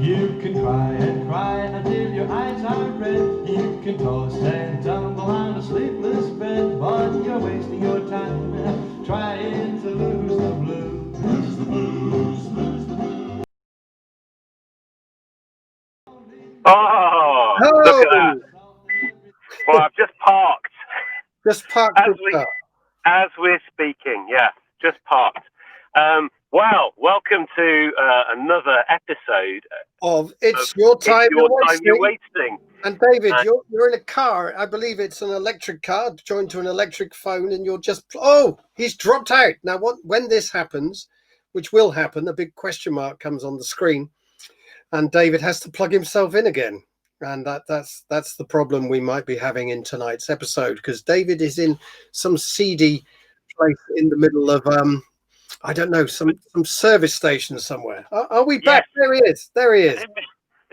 You can cry and cry until your eyes are red. You can toss and tumble on a sleepless bed, but you're wasting your time trying to lose the blues. Lose the blues, lose the blues. Oh, look at that. Well, I've just parked. Just parked as we're speaking, yeah, just parked. Well, welcome to another episode of It's Your Time You're Wasting. And David, you're in a car. I believe it's an electric car joined to an electric phone, and you're just he's dropped out. Now, when this happens, which will happen, a big question mark comes on the screen, and David has to plug himself in again. And that's the problem we might be having in tonight's episode, because David is in some seedy place in the middle of I don't know, some service station somewhere. Are we back? Yes. There he is.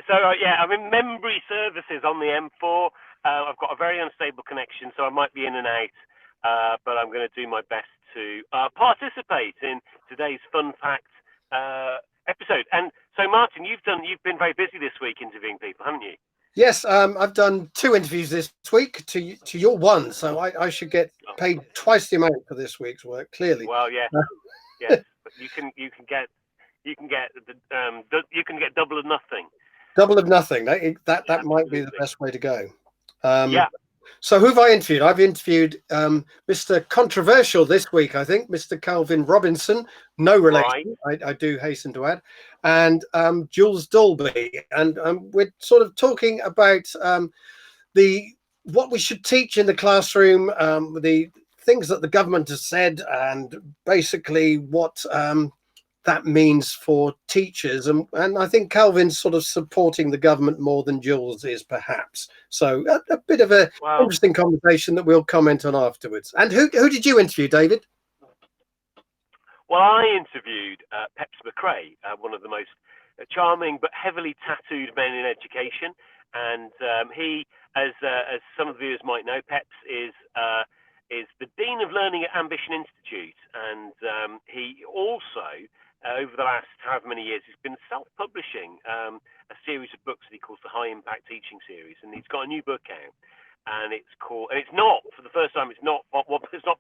So I'm in Membry Services on the M4. I've got a very unstable connection, so I might be in and out, but I'm going to do my best to participate in today's fun fact episode. And so, Martin, you've been very busy this week interviewing people, haven't you? Yes, I've done 2 interviews this week to your one, so I should get paid twice the amount for this week's work. Clearly. Well, yes, yes, but you can get double of nothing. Double of nothing. That might be the best way to go. So who have I interviewed? I've interviewed Mr. Controversial this week, I think, Mr. Calvin Robinson, no relation, right. I do hasten to add, and Jules Daulby. And we're sort of talking about what we should teach in the classroom, the things that the government has said, and basically what that means for teachers, and I think Calvin's sort of supporting the government more than Jules is, perhaps. So a bit of a interesting conversation that we'll comment on afterwards. And who did you interview, David? Well, I interviewed Peps Mccrea, one of the most charming but heavily tattooed men in education, and he, as some of the viewers might know, Peps is the Dean of Learning at Ambition Institute, and he also over the last however many years, he's been self-publishing a series of books that he calls the High Impact Teaching Series, and he's got a new book out, and it's called, and it's not, for the first time, it's not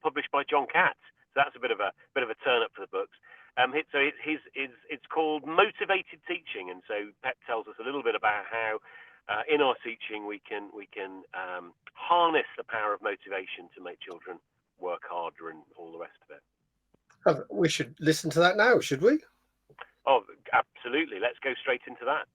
published by John Katz. So that's a bit of a turn up for the books. So it's called Motivated Teaching, and so Pep tells us a little bit about how in our teaching we can harness the power of motivation to make children work harder and all the rest of it. We should listen to that now, should we? Oh, absolutely. Let's go straight into that.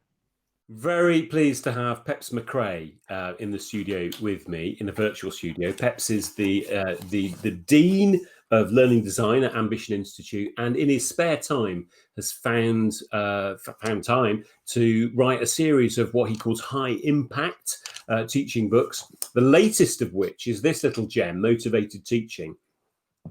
Very pleased to have Peps Mccrea in the studio with me, in a virtual studio. Peps is the Dean of Learning Design at Ambition Institute, and in his spare time has found time to write a series of what he calls high impact teaching books, the latest of which is this little gem, Motivated Teaching.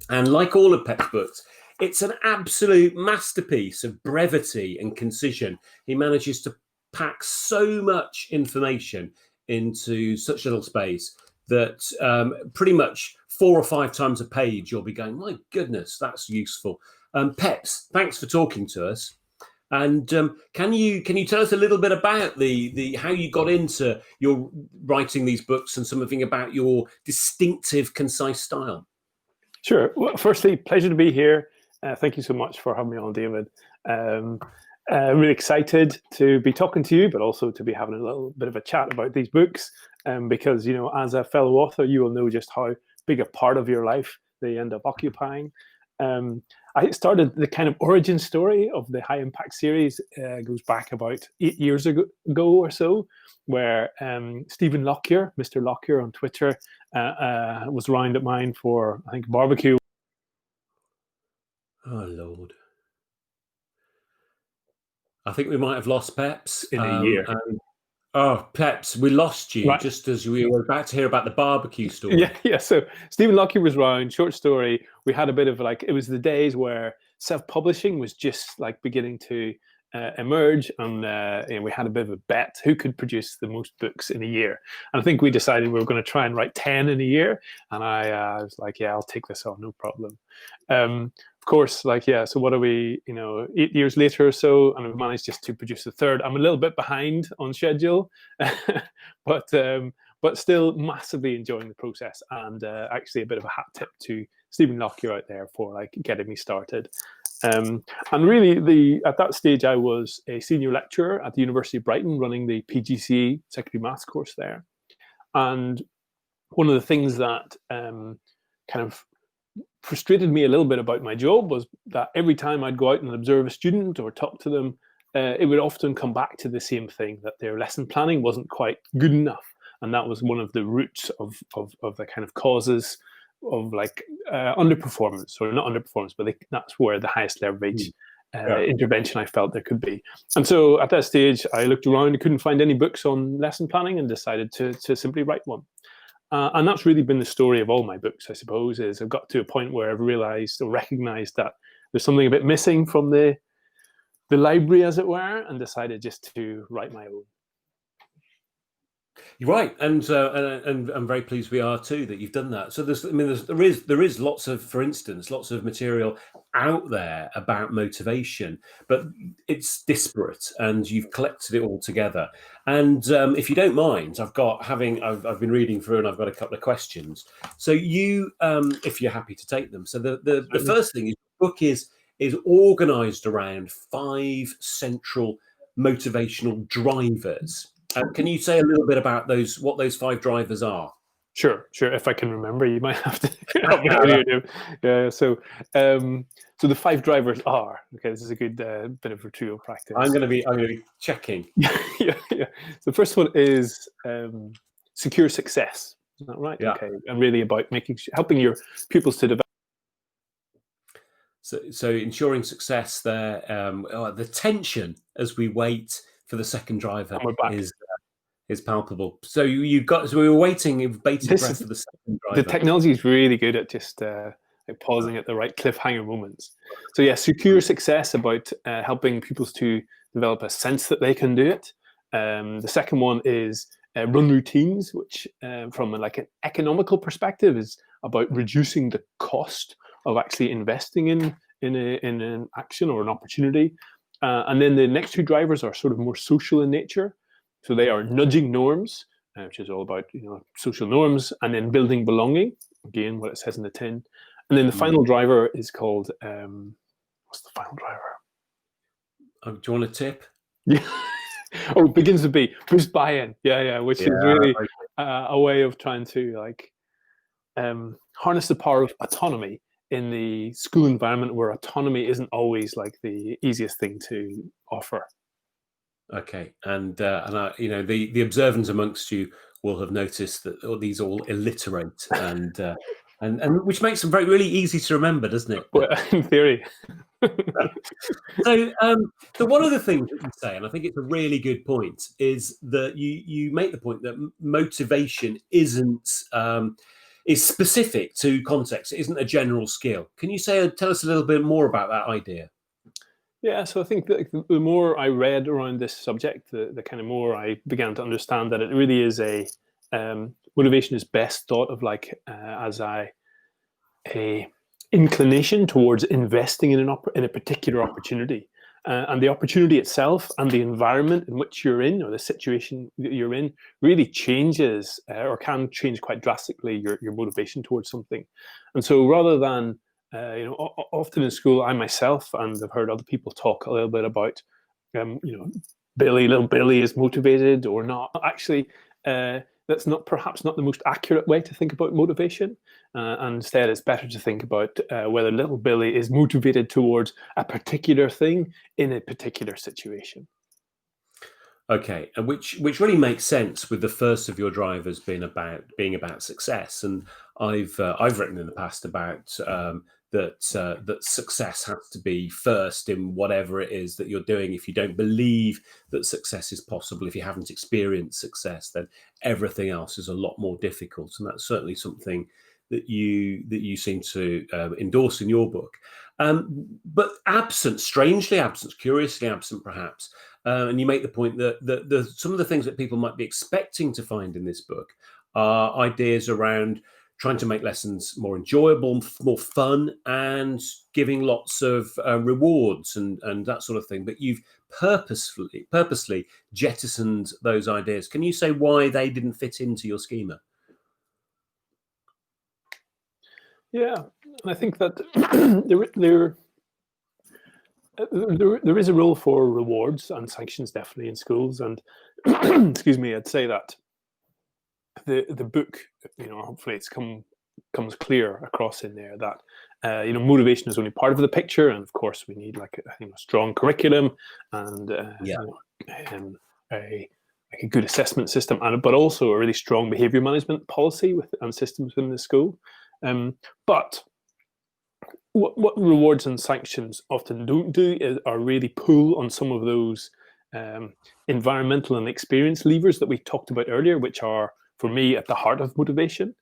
And like all of Pep's books, it's an absolute masterpiece of brevity and concision. He manages to pack so much information into such little space that pretty much 4 or 5 times a page you'll be going, my goodness, that's useful. Peps, thanks for talking to us. And can you tell us a little bit about the how you got into your writing these books and something about your distinctive, concise style? Sure. Well, firstly, pleasure to be here. Thank you so much for having me on, David. Really excited to be talking to you, but also to be having a little bit of a chat about these books, because, you know, as a fellow author, you will know just how big a part of your life they end up occupying. I started the kind of origin story of the High Impact series goes back about 8 years ago or so, where Stephen Lockyer, Mr. Lockyer on Twitter, was round at mine for, I think, barbecue. Oh, Lord. I think we might have lost Peps. In a year. Peps, we lost you just as we were about to hear about the barbecue story. Yeah. So Stephen Lockyer was round, short story. We had a bit of it was the days where self-publishing was just like beginning to emerge, and we had a bit of a bet who could produce the most books in a year. And I think we decided we were going to try and write 10 in a year. And I was like, yeah, I'll take this on, no problem. Of course, like, yeah, so what are we, 8 years later or so, and we've managed just to produce the third. I'm a little bit behind on schedule, but still massively enjoying the process. And actually a bit of a hat tip to Stephen Lockyer out there for like getting me started. And really, at that stage, I was a senior lecturer at the University of Brighton, running the PGCE secondary maths course there. And one of the things that kind of frustrated me a little bit about my job was that every time I'd go out and observe a student or talk to them, it would often come back to the same thing, that their lesson planning wasn't quite good enough. And that was one of the roots of the kind of causes of like underperformance, or not underperformance, but that's where the highest leverage intervention I felt there could be. And so at that stage, I looked around and couldn't find any books on lesson planning, and decided to simply write one. And that's really been the story of all my books, I suppose, is I've got to a point where I've realized or recognized that there's something a bit missing from the library, as it were, and decided just to write my own. You're right, and I'm very pleased we are too that you've done that. So there is lots of, for instance, lots of material out there about motivation, but it's disparate, and you've collected it all together. And if you don't mind, I've been reading through, and I've got a couple of questions. So you, if you're happy to take them. So the first thing is, the book is organised around 5 central motivational drivers. Can you say a little bit about what those 5 drivers are? Sure. If I can remember, you might have to help me. Yeah. So the 5 drivers are, okay, this is a good bit of retrieval practice. I'm going to be checking. yeah. So the first one is secure success. Is that right? Yeah. Okay. And really about helping your pupils to develop. So ensuring success there. The tension as we wait for the second driver is palpable. So we were waiting with bated breath for the second driver. The technology is really good at just pausing at the right cliffhanger moments. So yeah, secure success, about helping pupils to develop a sense that they can do it. The second one is run routines, which from like an economical perspective is about reducing the cost of actually investing in an action or an opportunity. And then the next 2 drivers are sort of more social in nature. So they are nudging norms, which is all about social norms, and then building belonging, again, what it says in the tin. And then the final driver is called, what's the final driver? Do you want a tip? Yeah. It begins with B, boost buy-in. Yeah, which is really a way of trying to harness the power of autonomy in the school environment, where autonomy isn't always like the easiest thing to offer. Okay, and the observant amongst you will have noticed that these all alliterate, and which makes them really easy to remember, doesn't it? Well, in theory. So one of the things that you say, and I think it's a really good point, is that you make the point that motivation is specific to context. It isn't a general skill. Can you tell us a little bit more about that idea? Yeah, so I think that the more I read around this subject, the kind of more I began to understand that it really is motivation is best thought of like as a inclination towards investing in a particular opportunity. And the opportunity itself and the environment in which you're in, or the situation that you're in, really changes or can change quite drastically your motivation towards something. And so rather than, often in school, I myself, and I've heard other people talk a little bit about, little Billy is motivated or not. Actually, that's perhaps not the most accurate way to think about motivation. And instead, it's better to think about whether little Billy is motivated towards a particular thing in a particular situation. Okay, and which really makes sense with the first of your drivers being about success. And I've written in the past about that success has to be first in whatever it is that you're doing. If you don't believe that success is possible, if you haven't experienced success, then everything else is a lot more difficult. And that's certainly something that you seem to endorse in your book. But absent, strangely absent, curiously absent, perhaps. And you make the point that some of the things that people might be expecting to find in this book are ideas around trying to make lessons more enjoyable, more fun, and giving lots of rewards and that sort of thing. But you've purposely jettisoned those ideas. Can you say why they didn't fit into your schema? Yeah, and I think that there is a role for rewards and sanctions definitely in schools. And excuse me, I'd say that the book, hopefully it's comes clear across in there that motivation is only part of the picture, and of course we need like a strong curriculum and a good assessment system, but also a really strong behavior management policy and systems within the school. But what rewards and sanctions often don't do are really pull on some of those environmental and experience levers that we talked about earlier, which are, for me, at the heart of motivation.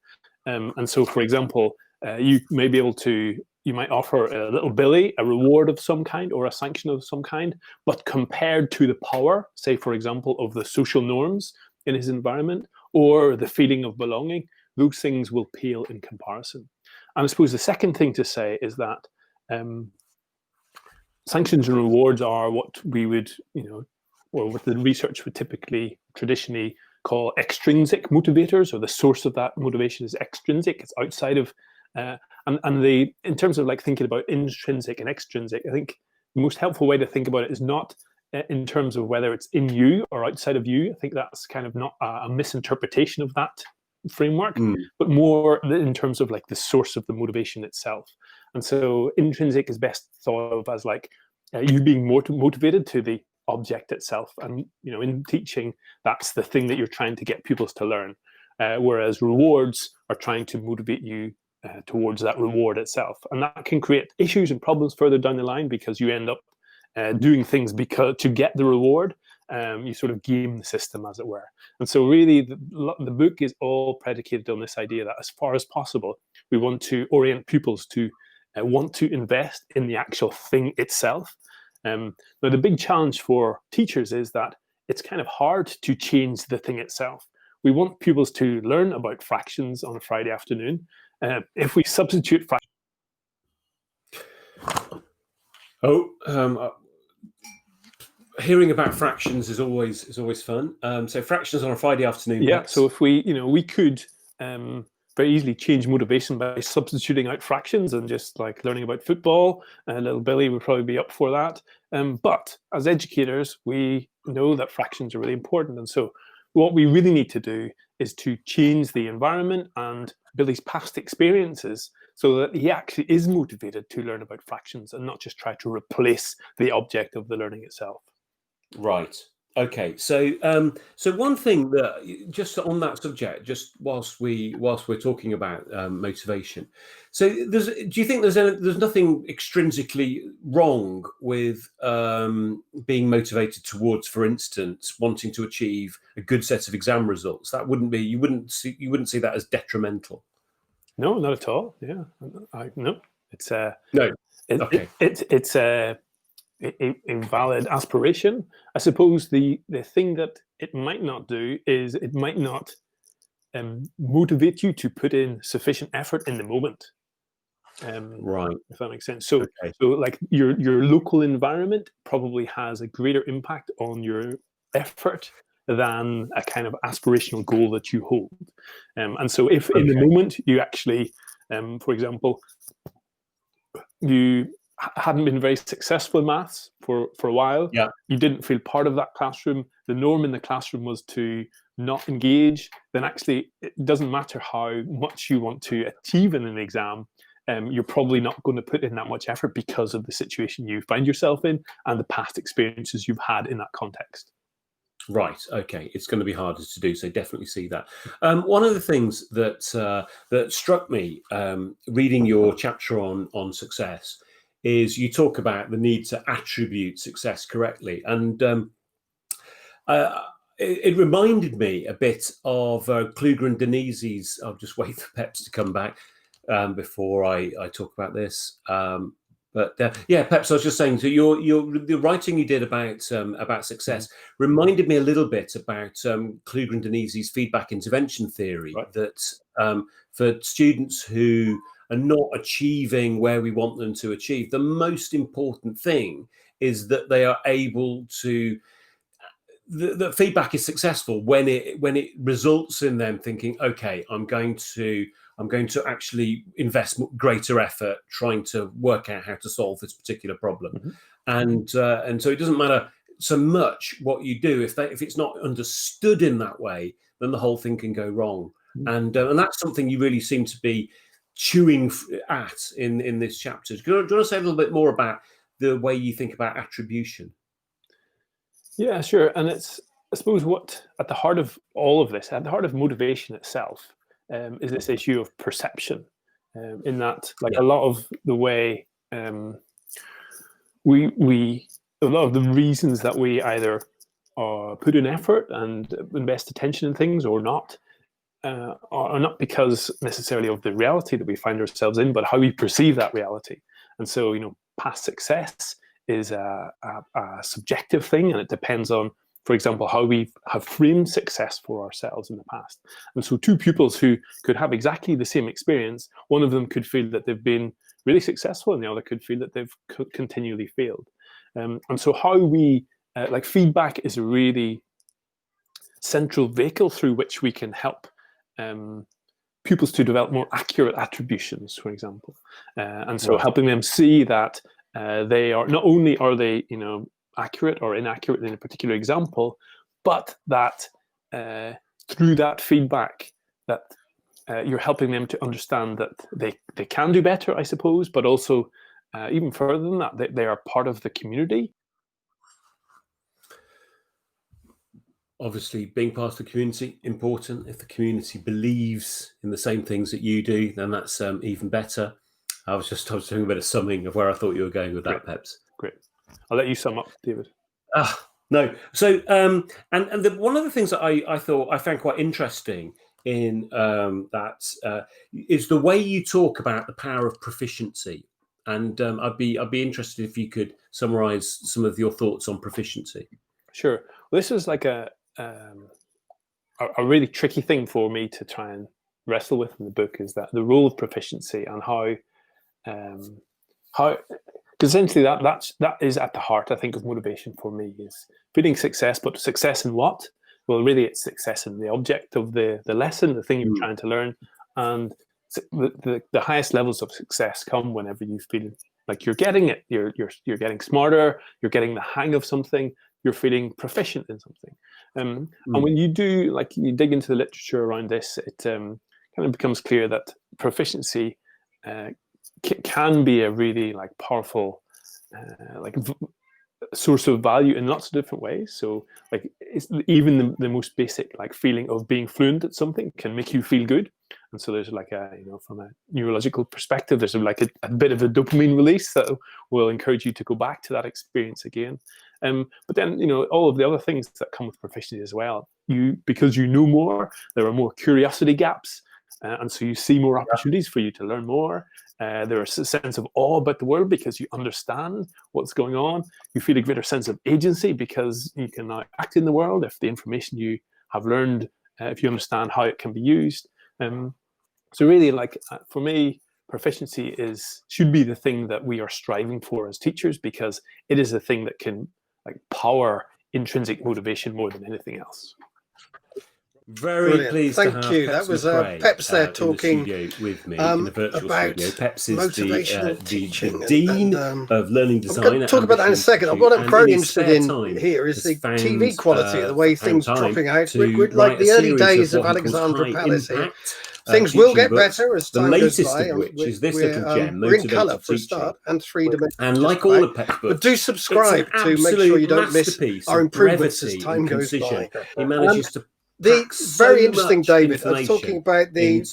And so, for example, you might offer a little Billy a reward of some kind or a sanction of some kind, but compared to the power, say, for example, of the social norms in his environment or the feeling of belonging, those things will pale in comparison. And I suppose the second thing to say is that sanctions and rewards are what we would, or what the research would traditionally call extrinsic motivators, or the source of that motivation is extrinsic. It's outside of, in terms of like thinking about intrinsic and extrinsic, I think the most helpful way to think about it is not in terms of whether it's in you or outside of you. I think that's kind of not a misinterpretation of that framework, but more in terms of like the source of the motivation itself. And so intrinsic is best thought of as like you being more motivated to the object itself. And in teaching, that's the thing that you're trying to get pupils to learn, whereas rewards are trying to motivate you towards that reward itself. And that can create issues and problems further down the line, because you end up doing things to get the reward. You sort of game the system, as it were. And so really the book is all predicated on this idea that as far as possible, we want to orient pupils to want to invest in the actual thing itself. Now, the big challenge for teachers is that it's kind of hard to change the thing itself. We want pupils to learn about fractions on a Friday afternoon. If we substitute hearing about fractions is always fun. So fractions on a Friday afternoon. Yeah. So if we could very easily change motivation by substituting out fractions and just like learning about football. Little Billy would probably be up for that. But as educators, we know that fractions are really important. And so what we really need to do is to change the environment and Billy's past experiences so that he actually is motivated to learn about fractions and not just try to replace the object of the learning itself. Right. Okay. So one thing that, just on that subject, just whilst we're talking about motivation, so do you think there's nothing extrinsically wrong with being motivated towards, for instance, wanting to achieve a good set of exam results? That you wouldn't see that as detrimental. No, not at all. Yeah. No. It's no. Okay. It's a valid aspiration. I suppose the thing that it might not do is it might not motivate you to put in sufficient effort in the moment. Right. If that makes sense. So like your local environment probably has a greater impact on your effort than a kind of aspirational goal that you hold. And so if in the moment you actually, for example, you hadn't been very successful in maths for a while, you didn't feel part of that classroom, the norm in the classroom was to not engage, then actually it doesn't matter how much you want to achieve in an exam, you're probably not going to put in that much effort because of the situation you find yourself in and the past experiences you've had in that context. Right. Okay. It's going to be harder to do. So definitely see that. One of the things that struck me reading your chapter on success is you talk about the need to attribute success correctly, and it reminded me a bit of Kluger and Donizi's. I'll just wait for Peps to come back. before I talk about this. But yeah, Peps, I was just saying, so the writing you did about success reminded me a little bit about Kluger and Donizi's feedback intervention theory, that for students who are not achieving where we want them to achieve, the most important thing is that they are able to. The feedback is successful when it results in them thinking, okay, I'm going to actually invest greater effort trying to work out how to solve this particular problem, and so it doesn't matter so much what you do if it's not understood in that way, then the whole thing can go wrong, and that's something you really seem to be chewing at in this chapter. Do you want to say a little bit more about the way you think about attribution? Yeah, sure. And it's, I suppose, what at the heart of all of this, at the heart of motivation itself, is this issue of perception. In that, like a lot of the way a lot of the reasons that we either put in effort and invest attention in things or not, are not because necessarily of the reality that we find ourselves in, but how we perceive that reality. And so, past success is a subjective thing, and it depends on, for example, how we have framed success for ourselves in the past. And so two pupils who could have exactly the same experience, one of them could feel that they've been really successful and the other could feel that they've continually failed. And so how we, feedback is a really central vehicle through which we can help pupils to develop more accurate attributions, for example. And so helping them see that they are, not only are they, accurate or inaccurate in a particular example, but that through that feedback that you're helping them to understand that they can do better, I suppose, but also even further than that, they are part of the community. Obviously, being part of the community, important. If the community believes in the same things that you do, then that's even better. I was doing a bit of summing of where I thought you were going with that, Peps. Great. I'll let you sum up, David. No. So, one of the things that I found quite interesting in that is the way you talk about the power of proficiency. And I'd be interested if you could summarize some of your thoughts on proficiency. Sure. Well, this is like a really tricky thing for me to try and wrestle with in the book, is that the role of proficiency and how essentially that is at the heart, I think, of motivation for me, is feeling success, but success in what? Well, really, it's success in the object of the lesson, the thing you're trying to learn, and the highest levels of success come whenever you feel like you're getting it, you're getting smarter, you're getting the hang of something, you're feeling proficient in something, and when you do, like, you dig into the literature around this, it kind of becomes clear that proficiency can be a really powerful source of value in lots of different ways. So it's even the most basic feeling of being fluent at something can make you feel good. And so there's from a neurological perspective, there's a bit of a dopamine release that will encourage you to go back to that experience again. But then, all of the other things that come with proficiency as well, because you know more, there are more curiosity gaps. And so you see more opportunities for you to learn more. There is a sense of awe about the world because you understand what's going on. You feel a greater sense of agency because you can now act in the world if the information you have learned, if you understand how it can be used. So really, for me, proficiency should be the thing that we are striving for as teachers, because it is the thing that can power intrinsic motivation more than anything else. Very Brilliant. pleased Thank to have you. Peps That was Mccrea, Peps there talking in the studio with me in the virtual about studio. Peps is motivational teaching the dean of learning I'm design. going to talk about that in a second. What I'm very interested in here is the TV quality, the way things are dropping out. We're like the early days of Alexandra Palace here. Things will get better as time goes by. Which is this little gem, we're in colour for a start, and 3-dimensional. And like all of Peps' books, but do subscribe to make sure you don't miss our improvements as time goes by. He manages to very interesting, David. I was talking about the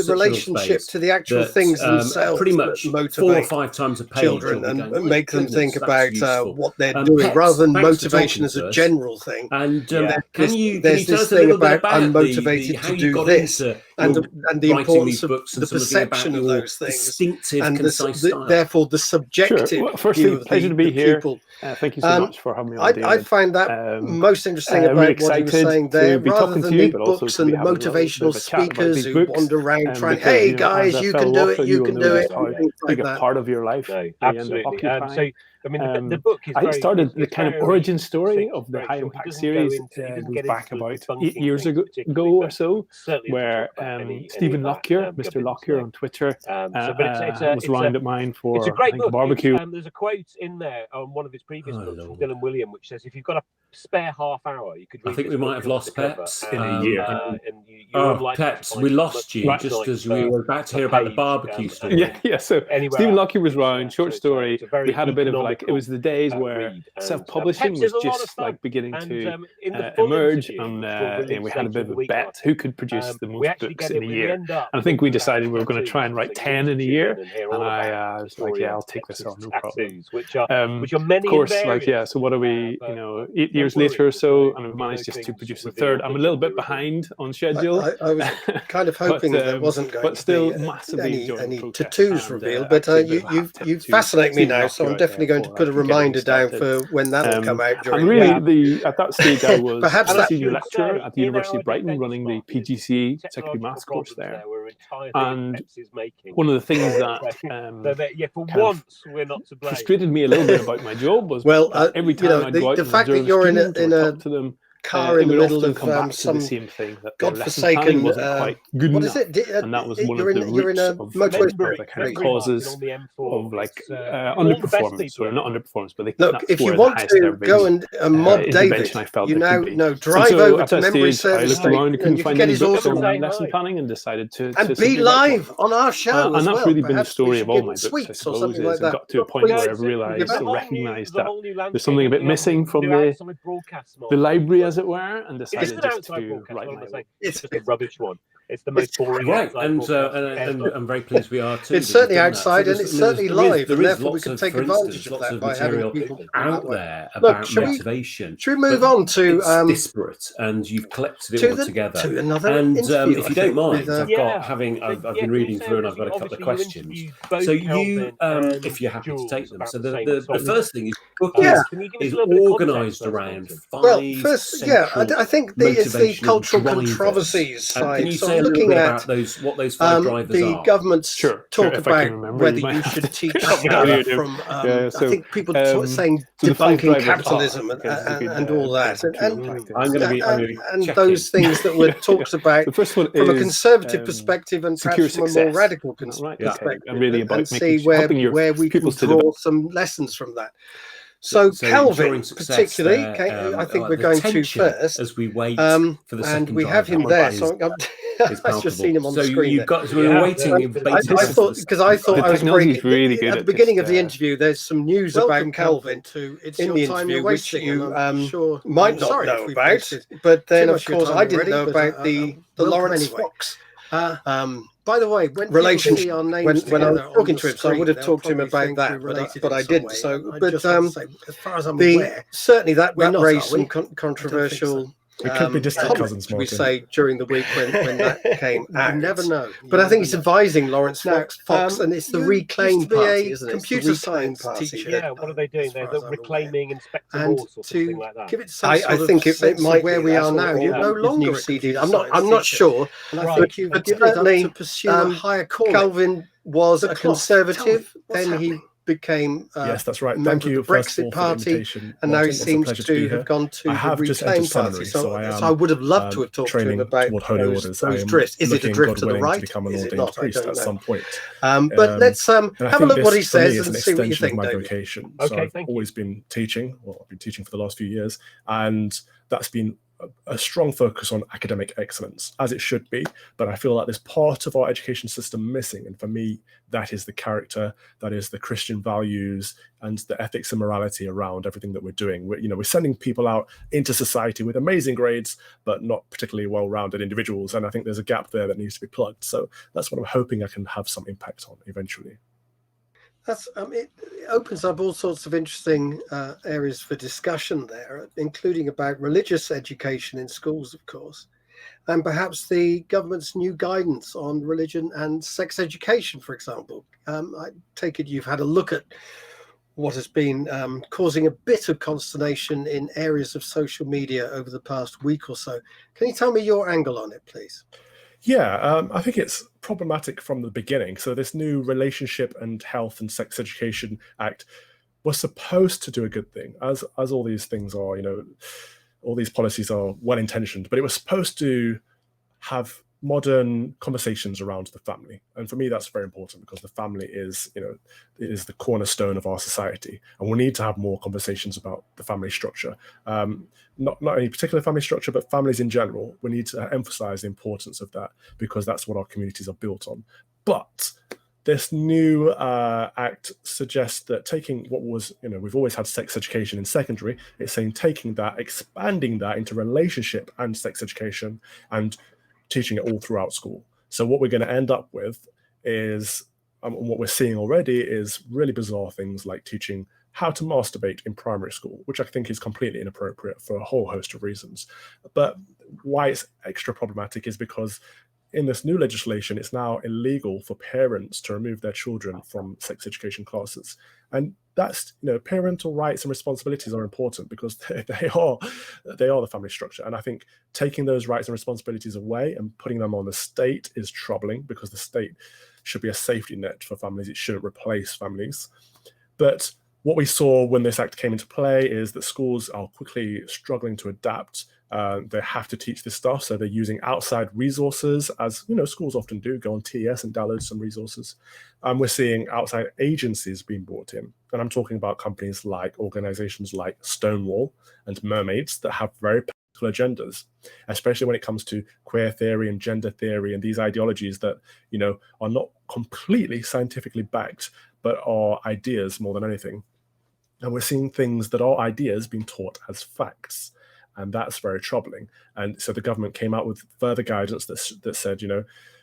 relationship to the actual things themselves, pretty much motivate 4 or 5 times a page children and make them think about what they're doing, rather than motivation as a general thing. And there's this thing about I'm motivated to do this, and the writing importance these of books and the something about perception of your those things, distinctive, and concise style. therefore the subjective Sure. Well, view firstly, of pleasure to the be here. pupil. Thank you so much for having me on, I David. find that most interesting about really what he was excited saying to there, be rather talking than to you, the but also books to and be the having a little bit motivational of a chat about speakers these who books. wander around trying, Because, hey you know, guys, as a you fellow can do it, author, you will can know do it, just how and things big like a that. part of your life No, they end up absolutely. occupying. So, I mean, the book is I very. started the it's kind of very origin story succinct, of the very High short. He Impact doesn't series. go into- he doesn't Goes get back into about debunking 8 years things ago particularly, but or so, certainly doesn't where talk about any Stephen of that Lockyer, Mr. gubbins, Lockyer no. on Twitter, But it's was round at mine for it's a great I think, book. barbecue. There's a quote in there on one of his previous books Lord. from Dylan William, which says, "If you've got a spare half hour, you could read." I think this we might book have cover lost to cover, Peps in a year. and you're unlikely to Peps, find we as lost much you Right. just insight as we per- were about to per hear about the page, barbecue story. Yeah. So anywhere Stephen else. Lockyer was round, short So story. it's a very We had a bit of like, it was the days economical, where read. And, self-publishing Peps was is a lot of just fun. like beginning And to in the full emerge, interview, and which we'll release we had a later bit in the of a week, bet who could produce the we most actually books get in it. a We year. end up. And I think we talking about decided we were going to tattoos, try and write so 10 in a tune year. and hear And all about I was like, story yeah, of I'll take this Peps's on, no problem. tattoos, which are many Of course, and like, various. so what are we, but 8 years don't later worry, or so, there's and we've no managed just to things produce a revealed third. I'm a that little can be bit behind on schedule. I was kind of hoping there wasn't going but to still be massively enjoying any the process. tattoos And, revealed, but actually a bit of a you hat tip you to fascinate me Stephen now, so Lockyer I'm out definitely there going to for put a getting reminder down started. for when that'll come out And during really, at that stage, I was Perhaps a that- senior should lecturer say, at the in University our of Brighton, running the defence, PGCE the secondary maths course technological there. problems were entirely And Peps's making. one of the things that For kind of once, we're not to blame. frustrated me a little bit about my job was Well, that every time I'd go out the and fact that observe you're in students a or talk to them, car it in the would middle often of come back to some the same thing, that their lesson planning godforsaken wasn't quite good what enough. is it? And that was one of You're the in a roots of motorway the kind of street. causes on the M4. of like It's, all the best underperformance, people or not underperformance, but Look, that's if you where want the highest to there go been, and mob David, intervention I felt you there now could be. know And drive so over at to that Memory stage, I Service looked around Station and and couldn't you can find get any his books awesome on lesson planning, and decided to and be simply write live one. on our show And as that's well. really been the Perhaps we story should of all give my it books, I sweets or suppose. something like Is I've that. got to a point where I've realised or recognised that there's something a bit missing from the library, as it were, and decided just to write my own. It's just a rubbish one. It's the most boring. Right, and I'm very pleased we are too. It's certainly that you've done that. outside So and it's certainly live, there and is therefore we lots can of, take for advantage instance, of lots that of by having material people out there Look, about should motivation. we move but on to it's disparate, and you've collected it all together. to another and interview, if I you don't think, mind, with, I've been reading through, and I've got a couple of questions. So you, if you're happy to take them. So the first thing is, book is organised around 5 central I think it's the motivational cultural drivers. controversies side. Can you So say a I'm little looking bit at about what those 5 drivers the are? government's talk if I can about remember, whether you might you have should to teach help me out here, Dave. from. Yeah, so, I think people saying so the 5 debunking drivers capitalism are, because it's a good, and all that, thing to reflect in. I'm going to be and checking. those things that were talked about The first one from a is, conservative perspective and secure perhaps from a success. more radical Right? perspective, Okay. And really about and making see helping your where we can pupils to draw develop. some lessons from that. So Calvin, particularly, I think we're going to first, as we wait for the second and we have him driver there. So I've just seen him on the screen. We're waiting. I thought I was technology is really good at the beginning of the interview. There's some news about Calvin in the interview, which you might not know about. But then, of course, I didn't know about the Lawrence Fox. By the way, relationship when I was talking to him, so I would have talked to him about that, but I didn't. So, but as far as I'm aware, certainly that raised some controversial. We could be distant cousins, we Martin. say during the week when that came out. You never know. But I think he's advising Lawrence Fox, and it's the Reclaim Party, isn't it? Computer science teacher. Yeah, what are they doing? They're reclaiming Inspector Morse or something like that. Give it some I think it might where we are now. You're no longer CD. I'm not sure. But certainly to pursue a higher calling. Calvin was a conservative. Then he became yes, that's right. Thank Thank you, the Brexit Party, and now he seems to have gone to the Reclaim Party. So I would have loved to have talked to him about those drifts. Is it a drift to the right? Is it not? I don't know. At some point. But let's have a look what he says and see what you think, my David. vocation. So I've always been teaching. Well, I've been teaching for the last few years, and that's been a strong focus on academic excellence, as it should be. But I feel like there's part of our education system missing. And for me, that is the character, that is the Christian values and the ethics and morality around everything that we're doing. We're sending people out into society with amazing grades, but not particularly well-rounded individuals. And I think there's a gap there that needs to be plugged. So that's what I'm hoping I can have some impact on eventually. It opens up all sorts of interesting areas for discussion there, including about religious education in schools, of course. and perhaps the government's new guidance on religion and sex education, for example. I take it you've had a look at what has been causing a bit of consternation in areas of social media over the past week or so. Can you tell me your angle on it, please? Yeah, I think it's problematic from the beginning. So this new Relationship and Health and Sex Education Act was supposed to do a good thing, as all these things are. All these policies are well intentioned, but it was supposed to have modern conversations around the family. And for me, that's very important, because the family is the cornerstone of our society, and we need to have more conversations about the family structure. Not any particular family structure, but families in general. We need to emphasize the importance of that, because that's what our communities are built on. But this new act suggests that taking what was, we've always had sex education in secondary, it's saying taking that, expanding that into relationship and sex education, and teaching it all throughout school. So what we're going to end up with is, what we're seeing already is really bizarre things like teaching how to masturbate in primary school, which I think is completely inappropriate for a whole host of reasons. But why it's extra problematic is because in this new legislation, it's now illegal for parents to remove their children from sex education classes. And that's, parental rights and responsibilities are important, because they are the family structure. And I think taking those rights and responsibilities away and putting them on the state is troubling, because the state should be a safety net for families. It shouldn't replace families. But what we saw when this act came into play is that schools are quickly struggling to adapt. They have to teach this stuff, so they're using outside resources, as schools often do, go on TES and download some resources. We're seeing outside agencies being brought in, and I'm talking about companies like organizations like Stonewall and Mermaids that have very political agendas, especially when it comes to queer theory and gender theory and these ideologies that are not completely scientifically backed, but are ideas more than anything. And we're seeing things that are ideas being taught as facts. And that's very troubling. And so the government came out with further guidance that said,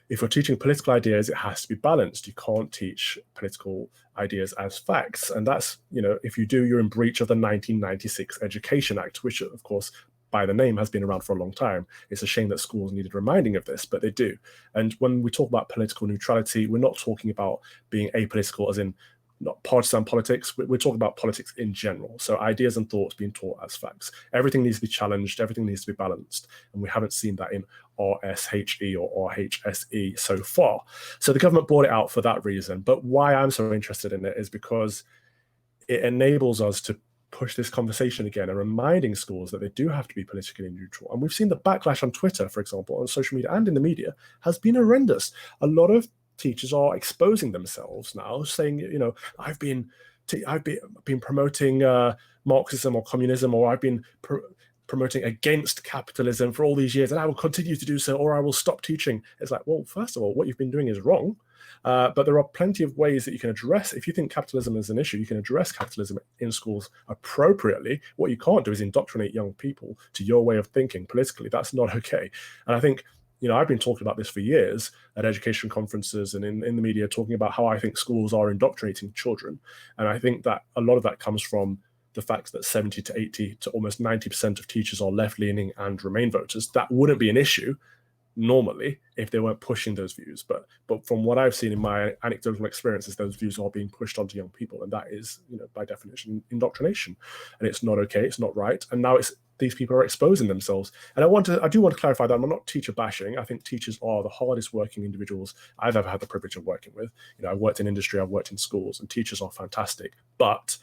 if you're teaching political ideas, it has to be balanced. You can't teach political ideas as facts. And that's, if you do, you're in breach of the 1996 Education Act, which, of course, by the name has been around for a long time. It's a shame that schools needed reminding of this, but they do. And when we talk about political neutrality, we're not talking about being apolitical as in not partisan politics. We're talking about politics in general. So ideas and thoughts being taught as facts. Everything needs to be challenged. Everything needs to be balanced. And we haven't seen that in RSHE or RHSE so far. So the government brought it out for that reason. But why I'm so interested in it is because it enables us to push this conversation again and reminding schools that they do have to be politically neutral. And we've seen the backlash on Twitter, for example, on social media and in the media has been horrendous. A lot of teachers are exposing themselves now, saying, I've been promoting Marxism or communism, or I've been promoting against capitalism for all these years, and I will continue to do so, or I will stop teaching. It's like, well, first of all, what you've been doing is wrong. But there are plenty of ways that you can address. If you think capitalism is an issue, you can address capitalism in schools appropriately. What you can't do is indoctrinate young people to your way of thinking politically. That's not okay. And I think, I've been talking about this for years at education conferences and in the media, talking about how I think schools are indoctrinating children. And I think that a lot of that comes from the fact that 70 to 80 to almost 90% of teachers are left-leaning and Remain voters. That wouldn't be an issue normally if they weren't pushing those views. But from what I've seen in my anecdotal experiences, those views are being pushed onto young people. And that is, by definition, indoctrination. And it's not okay. It's not right. And now these people are exposing themselves. And I do want to clarify that I'm not teacher bashing. I think teachers are the hardest working individuals I've ever had the privilege of working with. I've worked in industry, I've worked in schools, and teachers are fantastic. But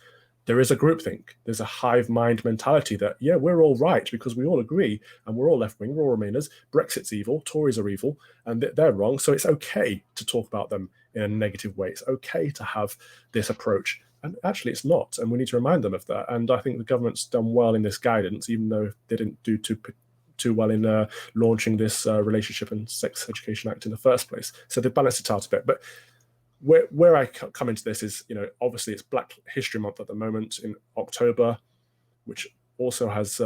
there is a groupthink. There's a hive mind mentality that, we're all right because we all agree and we're all left wing, we're all Remainers. Brexit's evil, Tories are evil, and they're wrong. So it's okay to talk about them in a negative way. It's okay to have this approach. And actually, it's not. And we need to remind them of that. And I think the government's done well in this guidance, even though they didn't do too well in launching this Relationship and Sex Education Act in the first place. So they've balanced it out a bit. But where I come into this is, obviously it's Black History Month at the moment in October, which also has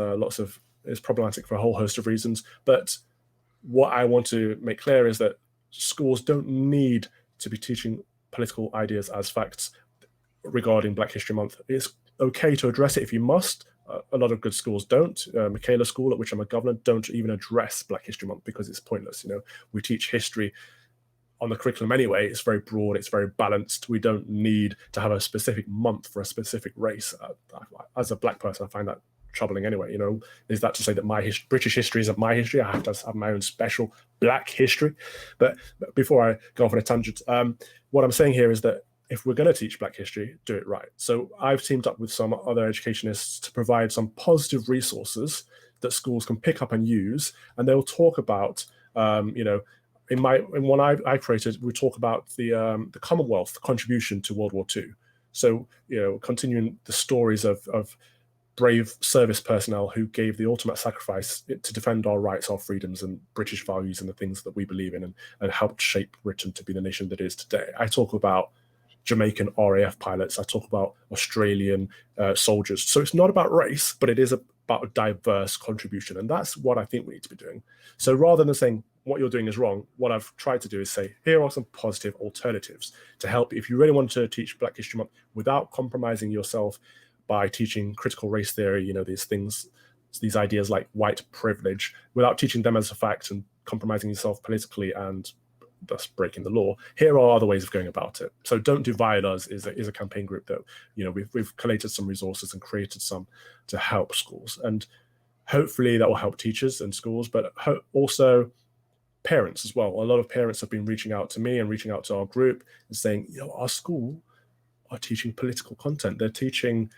is problematic for a whole host of reasons. But what I want to make clear is that schools don't need to be teaching political ideas as facts regarding Black History Month. It's okay to address it if you must. a lot of good schools don't. Michaela School, at which I'm a governor, don't even address Black History Month because it's pointless. We teach history on the curriculum anyway. It's very broad, it's very balanced. We don't need to have a specific month for a specific race. As a Black person, I find that troubling anyway. Is that to say that my British history isn't my history? I have to have my own special Black history. But before I go off on a tangent, what I'm saying here is that if we're going to teach Black history, do it right. So I've teamed up with some other educationists to provide some positive resources that schools can pick up and use, and they'll talk about in one I created, we talk about the Commonwealth contribution to World War II. So, continuing the stories of brave service personnel who gave the ultimate sacrifice to defend our rights, our freedoms, and British values and the things that we believe in, and helped shape Britain to be the nation that it is today. I talk about Jamaican RAF pilots. I talk about Australian soldiers. So it's not about race, but it is about a diverse contribution. And that's what I think we need to be doing. So rather than saying what you're doing is wrong, what I've tried to do is say, here are some positive alternatives to help if you really want to teach Black History Month without compromising yourself by teaching critical race theory, these things, these ideas like white privilege, without teaching them as a fact and compromising yourself politically and thus breaking the law. Here are other ways of going about it. So Don't Divide Us is a campaign group that we've collated some resources and created some to help schools, and hopefully that will help teachers and schools, but also parents as well. A lot of parents have been reaching out to me and reaching out to our group and saying, our school are teaching political content. They're teaching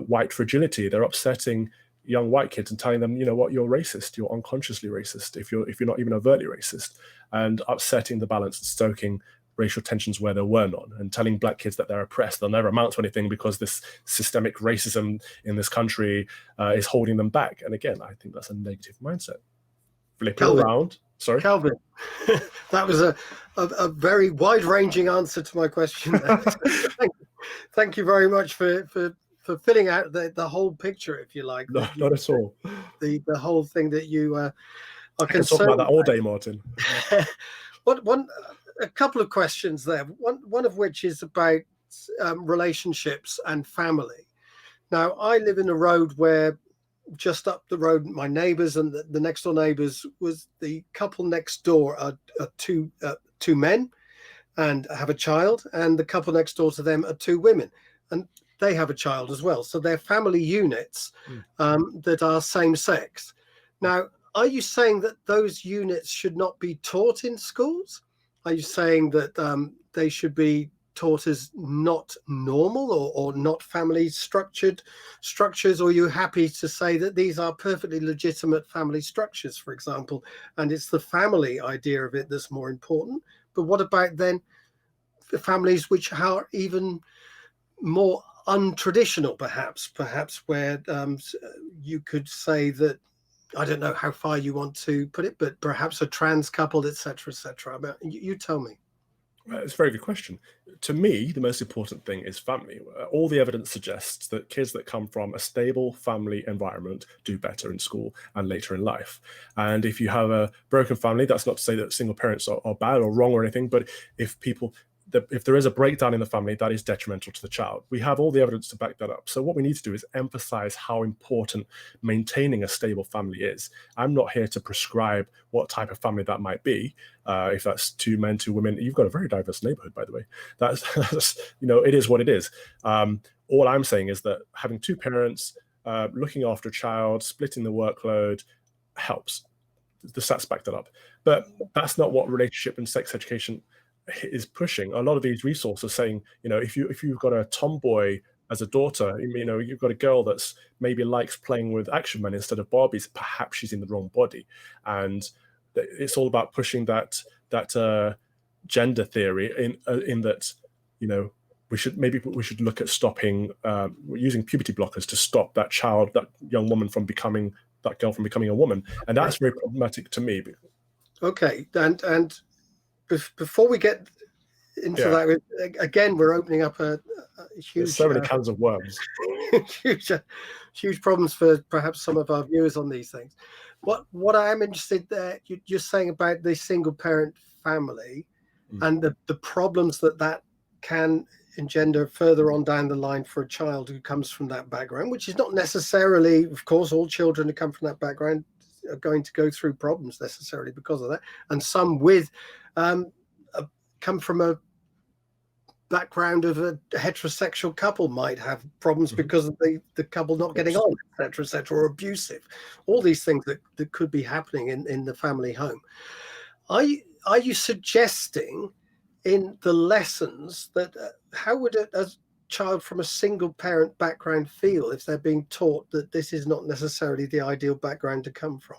white fragility. They're upsetting young white kids and telling them, you're racist, you're unconsciously racist if you're not even overtly racist, and upsetting the balance and stoking racial tensions where there were none, and telling Black kids that they're oppressed, they'll never amount to anything because this systemic racism in this country is holding them back. And again, I think that's a negative mindset. Flip it around. Sorry, Calvin, that was a very wide-ranging answer to my question. Thank you very much for filling out the whole picture, if you like. No, not at all. The whole thing that you are I can talk about that all day, Martin. A couple of questions there. One of which is about relationships and family. Now, I live in a road where just up the road, my neighbours and the next door neighbours was the couple next door are two men and have a child, and the couple next door to them are two women, and they have a child as well. So they're family units that are same sex. Now, are you saying that those units should not be taught in schools? Are you saying that they should be taught as not normal or not family structures? Or are you happy to say that these are perfectly legitimate family structures, for example, and it's the family idea of it that's more important? But what about then the families which are even more untraditional, perhaps where you could say that, I don't know how far you want to put it, but perhaps a trans couple, etc., etc. You tell me. It's a very good question. To me, the most important thing is family. All the evidence suggests that kids that come from a stable family environment do better in school and later in life. And if you have a broken family, that's not to say that single parents are bad or wrong or anything, but if there is a breakdown in the family, that is detrimental to the child. We have all the evidence to back that up. So what we need to do is emphasize how important maintaining a stable family is. I'm not here to prescribe what type of family that might be. If that's two men, two women, you've got a very diverse neighborhood, by the way. That's it is what it is. All I'm saying is that having two parents, looking after a child, splitting the workload helps. The stats back that up. But that's not what relationship and sex education is pushing. A lot of these resources are saying, if you've got a tomboy as a daughter, you've got a girl that's maybe likes playing with action men instead of Barbies, perhaps she's in the wrong body. And it's all about pushing that gender theory in that, we should look at stopping using puberty blockers to stop that young woman from becoming a woman. And that's very problematic to me. Okay. And before we get into that, again, we're opening up a huge... There's so many cans of worms. huge problems for perhaps some of our viewers on these things. What I am interested there, you're saying about the single parent family and the problems that can engender further on down the line for a child who comes from that background, which is not necessarily, of course, all children who come from that background are going to go through problems necessarily because of that. And some with come from a background of a heterosexual couple might have problems because of the couple not getting on, etc., or abusive. All these things that could be happening in the family home. Are you suggesting in the lessons that how would a child from a single parent background feel if they're being taught that this is not necessarily the ideal background to come from?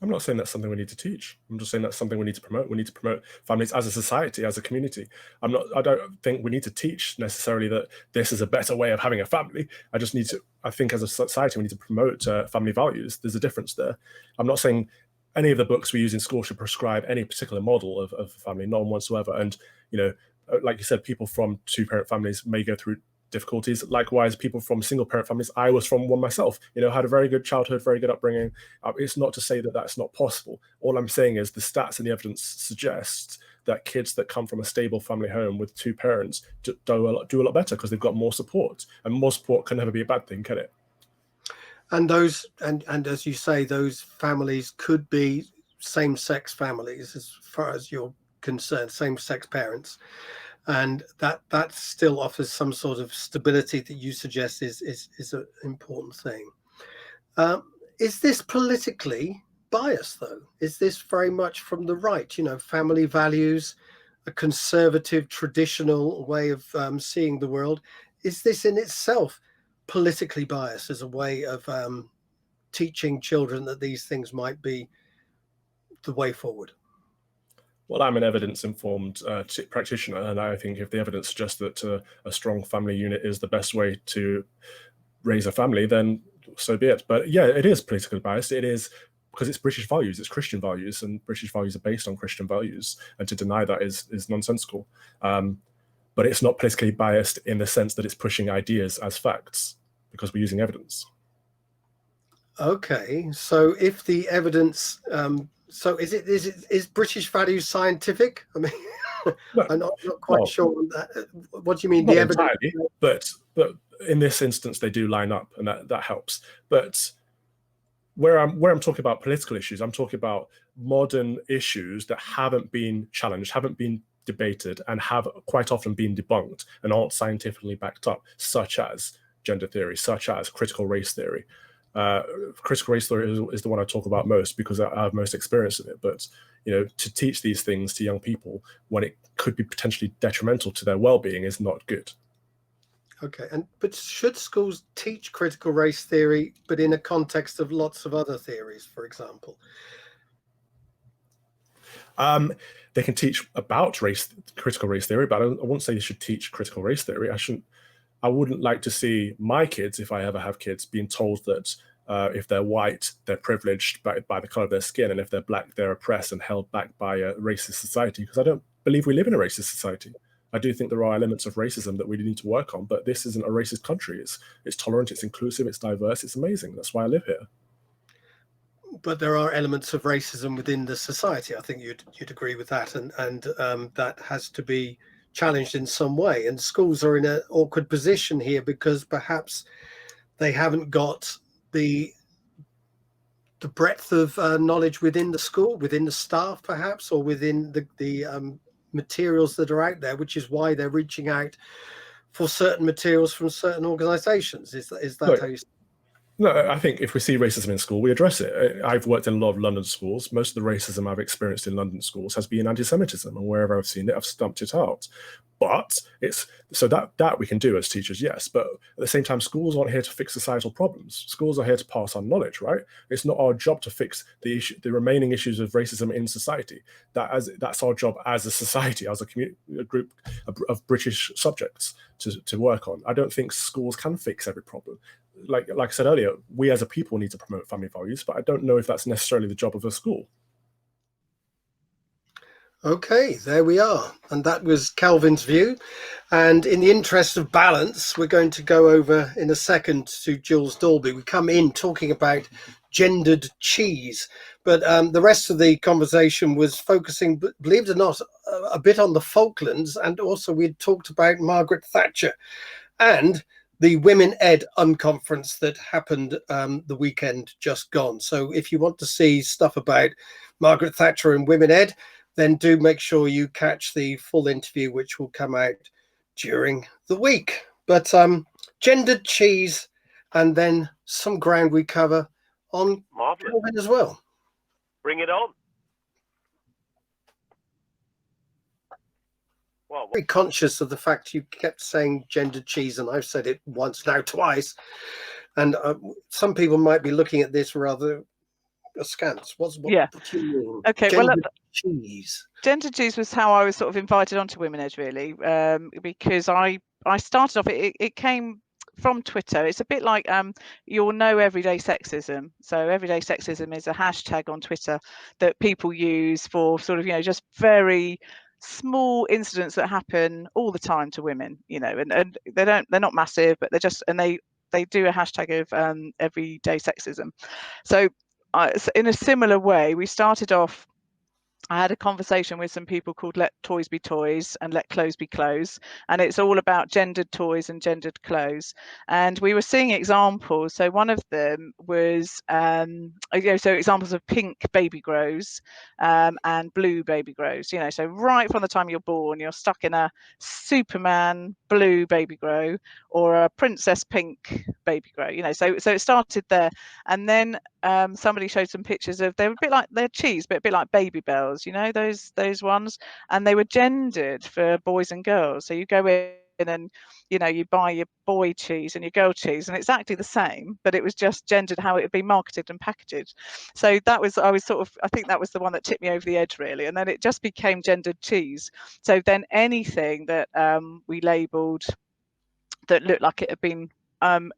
I'm not saying that's something we need to teach. I'm just saying that's something we need to promote. We need to promote families as a society, as a community. I don't think we need to teach necessarily that this is a better way of having a family. I think as a society, we need to promote family values. There's a difference there. I'm not saying any of the books we use in school should prescribe any particular model of family, none whatsoever. And, like you said, people from two-parent families may go through difficulties. Likewise, people from single-parent families, I was from one myself, had a very good childhood, very good upbringing. It's not to say that that's not possible. All I'm saying is the stats and the evidence suggest that kids that come from a stable family home with two parents do a lot better because they've got more support. And more support can never be a bad thing, can it? And those, and as you say, those families could be same-sex families as far as you're concerned, same-sex parents, and that still offers some sort of stability that you suggest is an important thing. Is this politically biased, though? Is this very much from the right? Family values, a conservative, traditional way of seeing the world. Is this in itself politically biased as a way of teaching children that these things might be the way forward? Well, I'm an evidence-informed practitioner, and I think if the evidence suggests that a strong family unit is the best way to raise a family, then so be it. But yeah, it is politically biased. It is because it's British values, it's Christian values, and British values are based on Christian values, and to deny that is nonsensical. But it's not politically biased in the sense that it's pushing ideas as facts, because we're using evidence. Okay, so if the evidence, so is British values scientific? I mean, no, I'm not quite sure on that. What do you mean? Not the evidence, entirely, but in this instance they do line up, and that helps. But where I'm talking about political issues, I'm talking about modern issues that haven't been challenged, haven't been debated, and have quite often been debunked and aren't scientifically backed up, such as gender theory, such as critical race theory. Critical race theory is the one I talk about most because I have most experience in it. But to teach these things to young people when it could be potentially detrimental to their well-being is not good. Okay, but should schools teach critical race theory, but in a context of lots of other theories, for example? They can teach about critical race theory, but I wouldn't say they should teach critical race theory. I wouldn't like to see my kids, if I ever have kids, being told that if they're white, they're privileged by the color of their skin, and if they're black, they're oppressed and held back by a racist society, because I don't believe we live in a racist society. I do think there are elements of racism that we need to work on, but this isn't a racist country. It's tolerant, it's inclusive, it's diverse, it's amazing. That's why I live here. But there are elements of racism within the society. I think you'd agree with that, and that has to be challenged in some way. And schools are in an awkward position here because perhaps they haven't got the breadth of knowledge within the school, within the staff, perhaps, or within the materials that are out there, which is why they're reaching out for certain materials from certain organizations. Is that right. How you? No, I think if we see racism in school, we address it. I've worked in a lot of London schools. Most of the racism I've experienced in London schools has been anti-Semitism, and wherever I've seen it, I've stumped it out. But it's so that we can do as teachers, yes. But at the same time, schools aren't here to fix societal problems. Schools are here to pass on knowledge, right? It's not our job to fix the remaining issues of racism in society. That's our job as a society, as a group of British subjects to work on. I don't think schools can fix every problem. Like I said earlier, we as a people need to promote family values, but I don't know if that's necessarily the job of a school. Okay, there we are. And that was Calvin's view. And in the interest of balance, we're going to go over in a second to Jules Daulby. We come in talking about gendered cheese, but the rest of the conversation was focusing, believe it or not, a bit on the Falklands, and also we'd talked about Margaret Thatcher and the Women Ed Unconference that happened the weekend just gone. So if you want to see stuff about Margaret Thatcher and Women Ed, then do make sure you catch the full interview, which will come out during the week. But gendered cheese, and then some ground we cover on COVID as well. Bring it on. Well, very conscious of the fact you kept saying gendered cheese, and I've said it once, now twice, and some people might be looking at this rather askance. What do you mean? Okay, gendered cheese. Gendered cheese was how I was sort of invited onto Women Ed, really, because I started off. It came from Twitter. It's a bit like you'll know everyday sexism. So everyday sexism is a hashtag on Twitter that people use for sort of, you know, just very small incidents that happen all the time to women, you know, and they're not massive, but they're just, and they do a hashtag of everyday sexism. So in a similar way, we started off. I had a conversation with some people called Let Toys Be Toys and Let Clothes Be Clothes. And it's all about gendered toys and gendered clothes. And we were seeing examples. So one of them was, so examples of pink baby grows and blue baby grows. You know, so right from the time you're born, you're stuck in a Superman blue baby grow or a princess pink baby grow. You know, so it started there. And then somebody showed some pictures of, they're a bit like, they're cheese, but a bit like Baby Bells, you know, those ones, and they were gendered for boys and girls. So you go in and, you know, you buy your boy cheese and your girl cheese, and it's exactly the same, but it was just gendered how it had been marketed and packaged. So that was, I think that was the one that tipped me over the edge, really. And then it just became gendered cheese. So then anything that we labelled that looked like it had been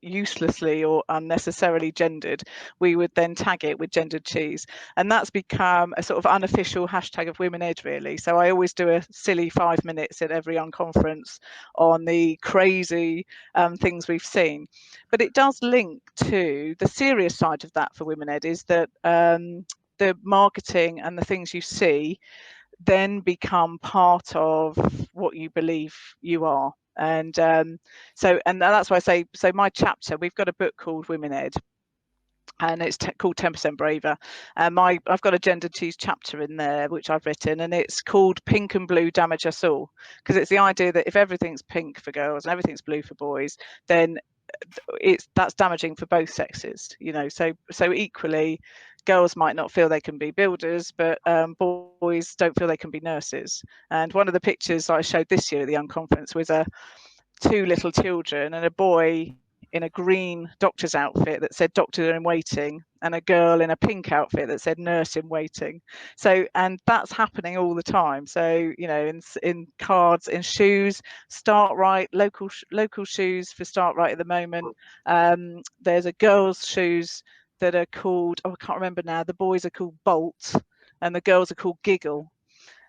uselessly or unnecessarily gendered, we would then tag it with gendered cheese, and that's become a sort of unofficial hashtag of Women Ed, really. So I always do a silly 5 minutes at every unconference on the crazy things we've seen. But it does link to the serious side of that for Women Ed, is that the marketing and the things you see then become part of what you believe you are. And and that's why I say, so my chapter, we've got a book called Women Ed, and it's called 10% Braver. I've got a gendered cheese chapter in there, which I've written, and it's called Pink and Blue Damage Us All, because it's the idea that if everything's pink for girls and everything's blue for boys, then that's damaging for both sexes, you know. So equally, girls might not feel they can be builders, but boys don't feel they can be nurses. And one of the pictures I showed this year at the Unconference was two little children and a boy in a green doctor's outfit that said doctor in waiting, and a girl in a pink outfit that said nurse in waiting. So, and that's happening all the time. So, you know, in cards, in shoes, Start Right, local shoes for Start Right at the moment. There's a girl's shoes that are called, I can't remember now, the boys are called Bolt and the girls are called Giggle.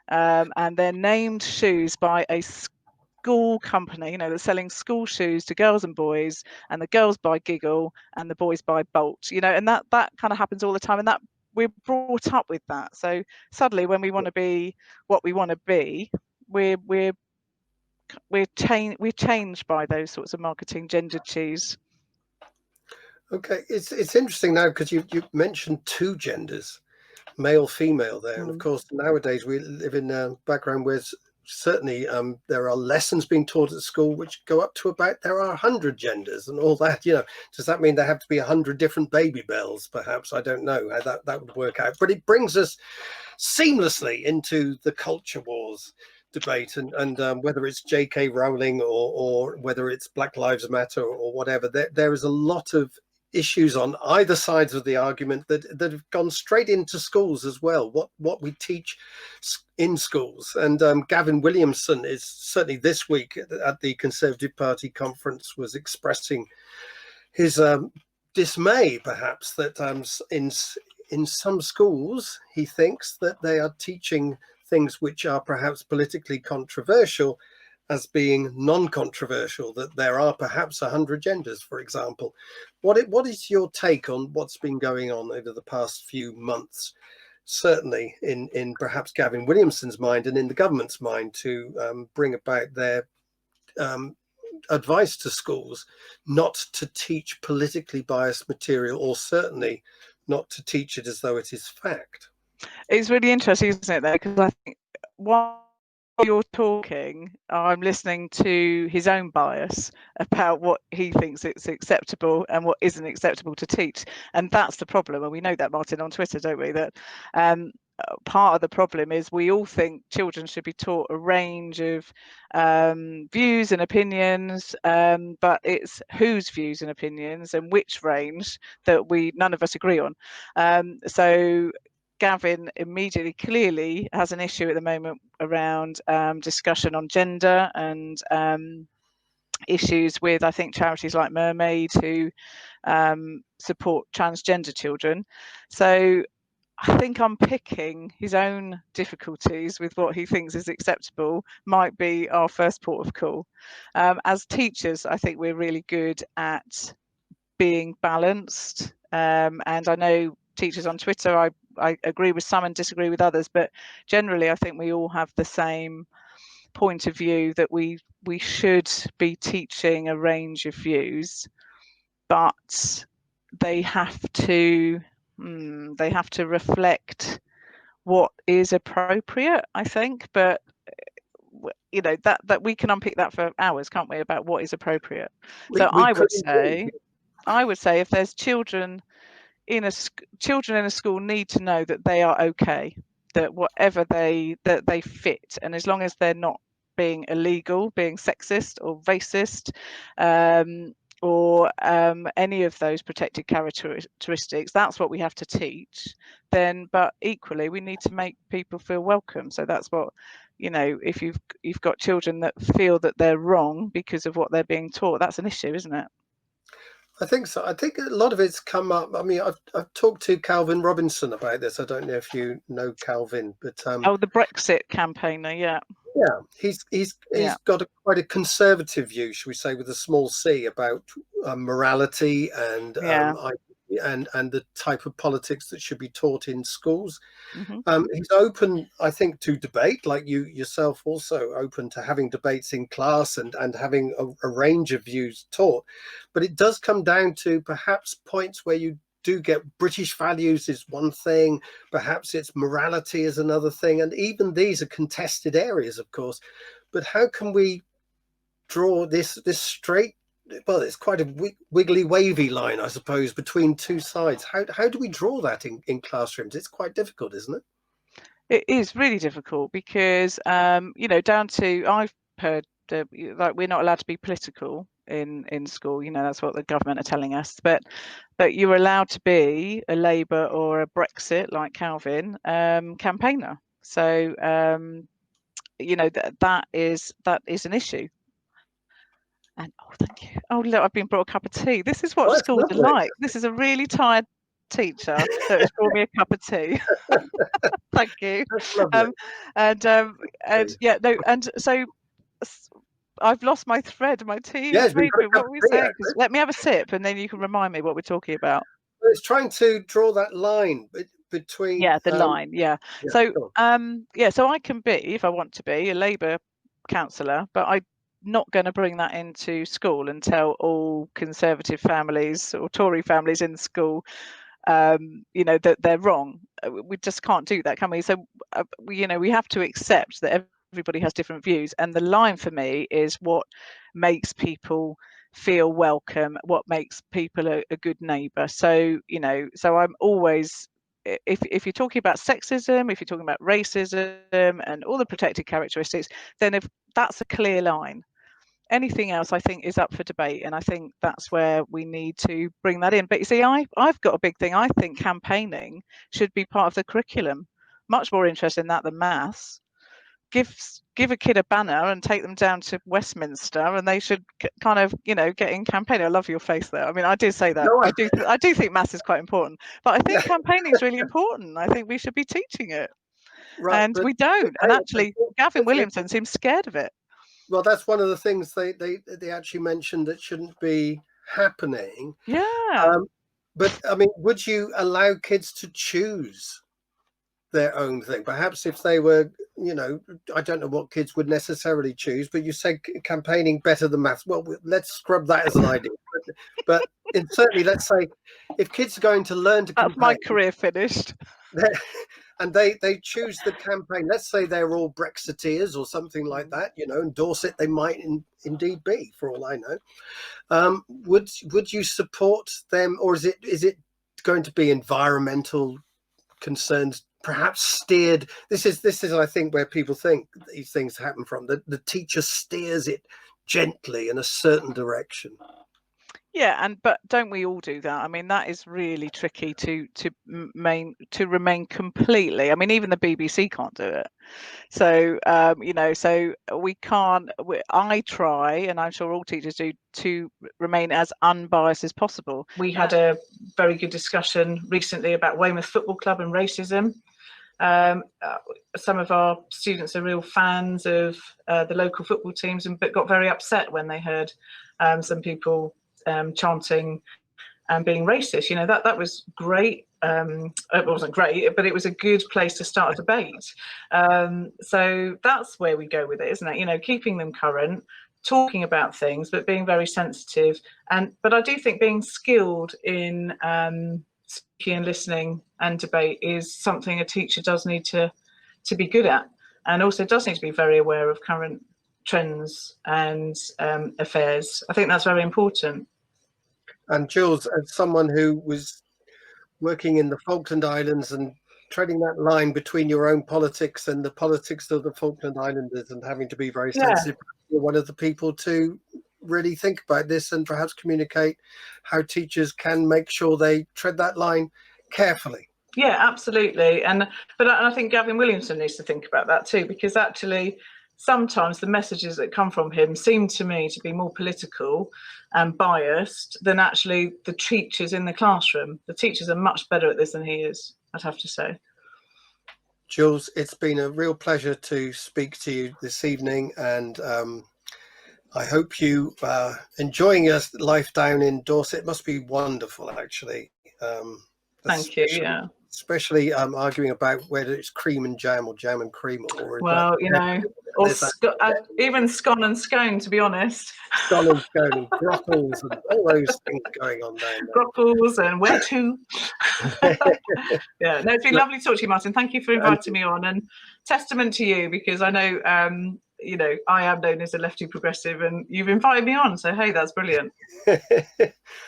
And they're named shoes by a school company, you know, that's selling school shoes to girls and boys, and the girls buy Giggle and the boys buy Bolt, you know, and that kind of happens all the time, and that we're brought up with that. So suddenly when we want to be what we want to be, we're changed by those sorts of marketing, gendered cheese. Okay, it's interesting now because you mentioned two genders, male, female there, and of course nowadays we live in a background where certainly there are lessons being taught at school which go up to about there are 100 genders and all that. You know, does that mean there have to be 100 different Baby Bells? Perhaps, I don't know how that would work out, but it brings us seamlessly into the culture wars debate, and whether it's J.K. Rowling or whether it's Black Lives Matter or whatever, there is a lot of issues on either sides of the argument that have gone straight into schools as well, what we teach in schools. And Gavin Williamson is certainly this week at the Conservative Party conference was expressing his dismay, perhaps, that in some schools he thinks that they are teaching things which are perhaps politically controversial as being non-controversial, that there are perhaps 100 genders, for example. What is your take on what's been going on over the past few months certainly in perhaps Gavin Williamson's mind and in the government's mind to bring about their advice to schools not to teach politically biased material, or certainly not to teach it as though it is fact. It's really interesting, isn't it, though? Because I think while you're talking, I'm listening to his own bias about what he thinks it's acceptable and what isn't acceptable to teach. And that's the problem. And we know that, Martin, on Twitter, don't we? That part of the problem is we all think children should be taught a range of views and opinions, but it's whose views and opinions and which range that none of us agree on. So Gavin immediately clearly has an issue at the moment around discussion on gender and issues with, I think, charities like Mermaid who support transgender children. So I think unpicking his own difficulties with what he thinks is acceptable might be our first port of call. As teachers, I think we're really good at being balanced. And I know teachers on Twitter, I agree with some and disagree with others, but generally I think we all have the same point of view that we should be teaching a range of views, but they have to reflect what is appropriate, I think. But you know, that we can unpick that for hours, can't we, about what is appropriate. So I would say if there's children in a school need to know that they are okay, that whatever they fit, and as long as they're not being illegal, being sexist or racist, or any of those protected characteristics, that's what we have to teach. Then, but equally, we need to make people feel welcome. So that's what, you know, if you've got children that feel that they're wrong because of what they're being taught, that's an issue, isn't it? I think so. I think a lot of it's come up. I mean, I've talked to Calvin Robinson about this. I don't know if you know Calvin, but the Brexit campaigner, yeah, he's got quite a conservative view, should we say, with a small c, about morality and and the type of politics that should be taught in schools. Mm-hmm. He's open, I think, to debate, like you yourself, also open to having debates in class and having a range of views taught. But it does come down to perhaps points where you do get British values is one thing, perhaps it's morality is another thing, and even these are contested areas, of course. But how can we draw this straight? Well, it's quite a wiggly, wavy line, I suppose, between two sides. How do we draw that in classrooms? It's quite difficult, isn't it? It is really difficult because, you know, down to, I've heard like we're not allowed to be political in school. You know, that's what the government are telling us. But you're allowed to be a Labour or a Brexit, like Calvin, campaigner. So, you know, that is an issue. And thank you. Oh, look, I've been brought a cup of tea. This is what schools are like. This is a really tired teacher that has brought me a cup of tea. Thank you. And so I've lost my thread. My tea is made. What were we saying? Let me have a sip, and then you can remind me what we're talking about. It's trying to draw that line between the line. So so I can be, if I want to be, a Labour councillor, but I'm not going to bring that into school and tell all Conservative families or Tory families in school, you know, that they're wrong. We just can't do that, can we? So you know, we have to accept that everybody has different views, and the line for me is what makes people feel welcome, what makes people a good neighbour. So, you know, so I'm always, if you're talking about sexism, if you're talking about racism and all the protected characteristics, then if that's a clear line, anything else I think is up for debate, and I think that's where we need to bring that in. But you see, I've got a big thing. I think campaigning should be part of the curriculum. Much more interested in that than maths. Give a kid a banner and take them down to Westminster, and they should kind of, you know, get in campaigning. I love your face there. I mean, I did say that. No, I do think maths is quite important, but I think campaigning is really important. I think we should be teaching it, and we don't. And actually, Gavin Williamson seems scared of it. Well, that's one of the things they actually mentioned that shouldn't be happening. Yeah. But I mean, would you allow kids to choose their own thing. Perhaps if they were, you know, I don't know what kids would necessarily choose, but you say campaigning better than maths. Well, let's scrub that as an idea. But certainly, let's say if kids are going to learn to That's my campaign, career finished. and they choose the campaign, let's say they're all Brexiteers or something like that, you know, and Dorset they might indeed be, for all I know. Would you support them, or is it going to be environmental concerns perhaps steered? This is I think where people think these things happen from. The teacher steers it gently in a certain direction. Yeah, but don't we all do that? I mean, that is really tricky to remain completely. I mean, even the BBC can't do it. So you know, so we can't. I try, and I'm sure all teachers do, to remain as unbiased as possible. We had a very good discussion recently about Weymouth Football Club and racism. Some of our students are real fans of the local football teams, but got very upset when they heard some people chanting and being racist. You know, that was great. It wasn't great, but it was a good place to start a debate. So that's where we go with it, isn't it? You know, keeping them current, talking about things, but being very sensitive. But I do think being skilled in speaking and listening and debate is something a teacher does need to be good at, and also does need to be very aware of current trends and affairs. I think that's very important. And Jules, as someone who was working in the Falkland Islands and treading that line between your own politics and the politics of the Falkland Islanders and having to be very sensitive, you're one of the people to really think about this and perhaps communicate how teachers can make sure they tread that line carefully. Yeah, absolutely. But I think Gavin Williamson needs to think about that too, because actually sometimes the messages that come from him seem to me to be more political and biased than actually the teachers in the classroom. The teachers are much better at this than he is, I'd have to say. Jules, it's been a real pleasure to speak to you this evening, and I hope you are enjoying your life down in Dorset. It must be wonderful, actually. Thank you, yeah. Especially arguing about whether it's cream and jam or jam and cream. Well, you know, or even scone and scone, to be honest. Scone and scone and gropples and all those things going on down there. Gropples and where to. Yeah, no, it's been lovely to talk to you, Martin. Thank you for inviting me on, and testament to you, because I know, you know, I am known as a lefty progressive, and you've invited me on. So, hey, that's brilliant.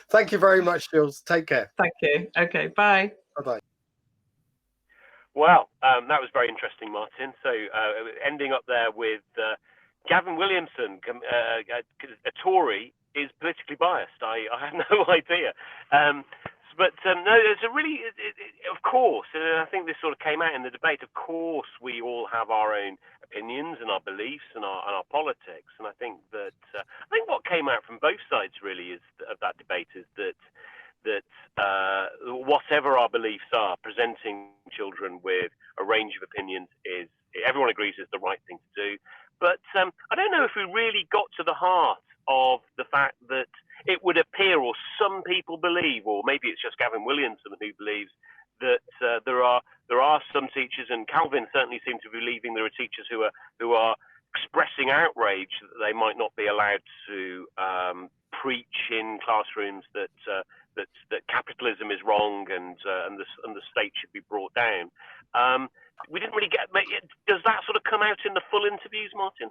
Thank you very much, Jules. Take care. Thank you. Okay, bye. Bye-bye. Well, that was very interesting, Martin. So ending up there with Gavin Williamson, a Tory, is politically biased. I had no idea. But no, there's a really, of course, and I think this sort of came out in the debate, of course, we all have our own opinions and our beliefs and our politics. And I think that, I think what came out from both sides really of that debate is that whatever our beliefs are, presenting children with a range of opinions is, everyone agrees, is the right thing to do. But I don't know if we really got to the heart of the fact that it would appear, or some people believe, or maybe it's just Gavin Williamson who believes, that there are some teachers, and Calvin certainly seemed to be believing there are teachers who are expressing outrage that they might not be allowed to preach in classrooms that capitalism is wrong and the state should be brought down. We didn't really get. Does that sort of come out in the full interviews, Martin?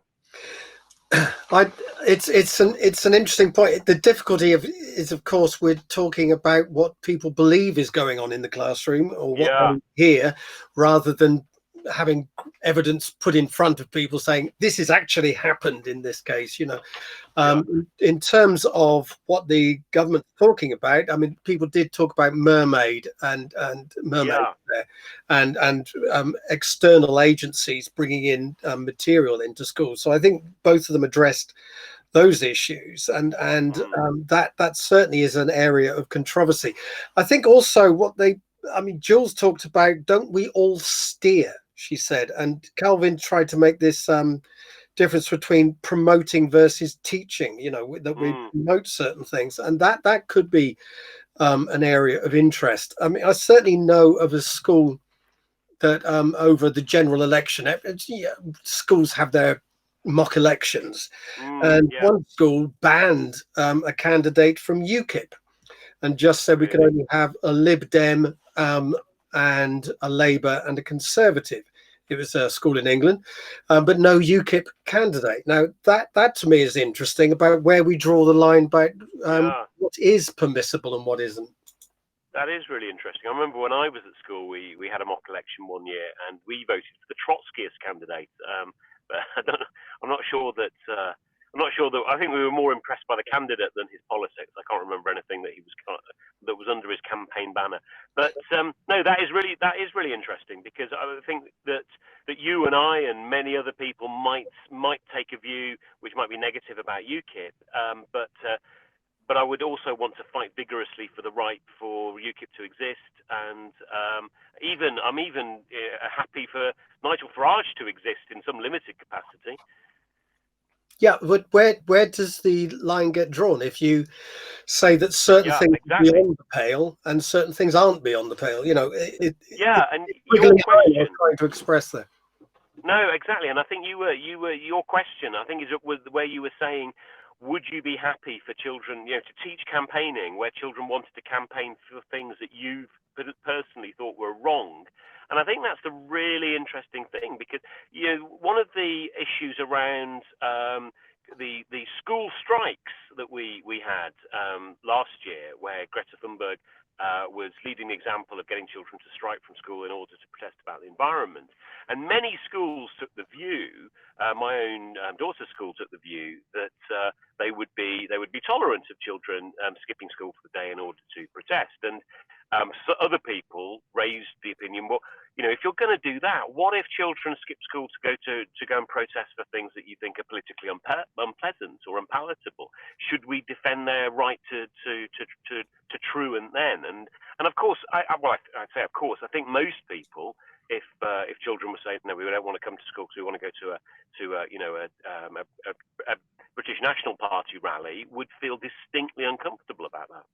It's an interesting point. The difficulty is, of course, we're talking about what people believe is going on in the classroom, or what they hear, rather than having evidence put in front of people saying this has actually happened in this case. You know, in terms of what the government's talking about, I mean, people did talk about mermaid and mermaid there, and external agencies bringing in material into schools. So I think both of them addressed those issues, and that certainly is an area of controversy. I think also Jules talked about, don't we all steer, she said, and Calvin tried to make this difference between promoting versus teaching, you know, that we promote certain things, and that could be an area of interest. I mean, I certainly know of a school that over the general election, schools have their mock elections, and Yeah. one school banned a candidate from UKIP and just said we could only have a Lib Dem and a Labour and a Conservative. It was a school in England, but no UKIP candidate. Now that to me is interesting about where we draw the line about what is permissible and what isn't. That is really interesting. I remember when I was at school, we had a mock election one year, and we voted for the Trotskyist candidate. But I'm not sure that. I think we were more impressed by the candidate than his politics. I can't remember anything that that was under his campaign banner. But no, that is really interesting, because I think that you and I and many other people might take a view which might be negative about UKIP, but I would also want to fight vigorously for the right for UKIP to exist, and I'm even happy for Nigel Farage to exist in some limited capacity. Yeah, but where does the line get drawn if you say that certain things are beyond the pale and certain things aren't beyond the pale? You know, and your question trying to express there. No, exactly, and I think your question, I think, was where you were saying, would you be happy for children, to teach campaigning where children wanted to campaign for things that you personally thought were wrong? And I think that's the really interesting thing, because one of the issues around the school strikes that we had last year, where Greta Thunberg was leading the example of getting children to strike from school in order to protest about the environment. And many schools took the view, my own daughter's school took the view, that they would be tolerant of children skipping school for the day in order to protest. And so other people raised the opinion, well, if you're going to do that, what if children skip school to go and protest for things that you think are politically unpleasant or unpalatable? Should we defend their right to truant then? And of course, I'd say of course. I think most people, if children were saying no, we don't want to come to school because we want to go to a British National Party rally, would feel distinctly uncomfortable about that.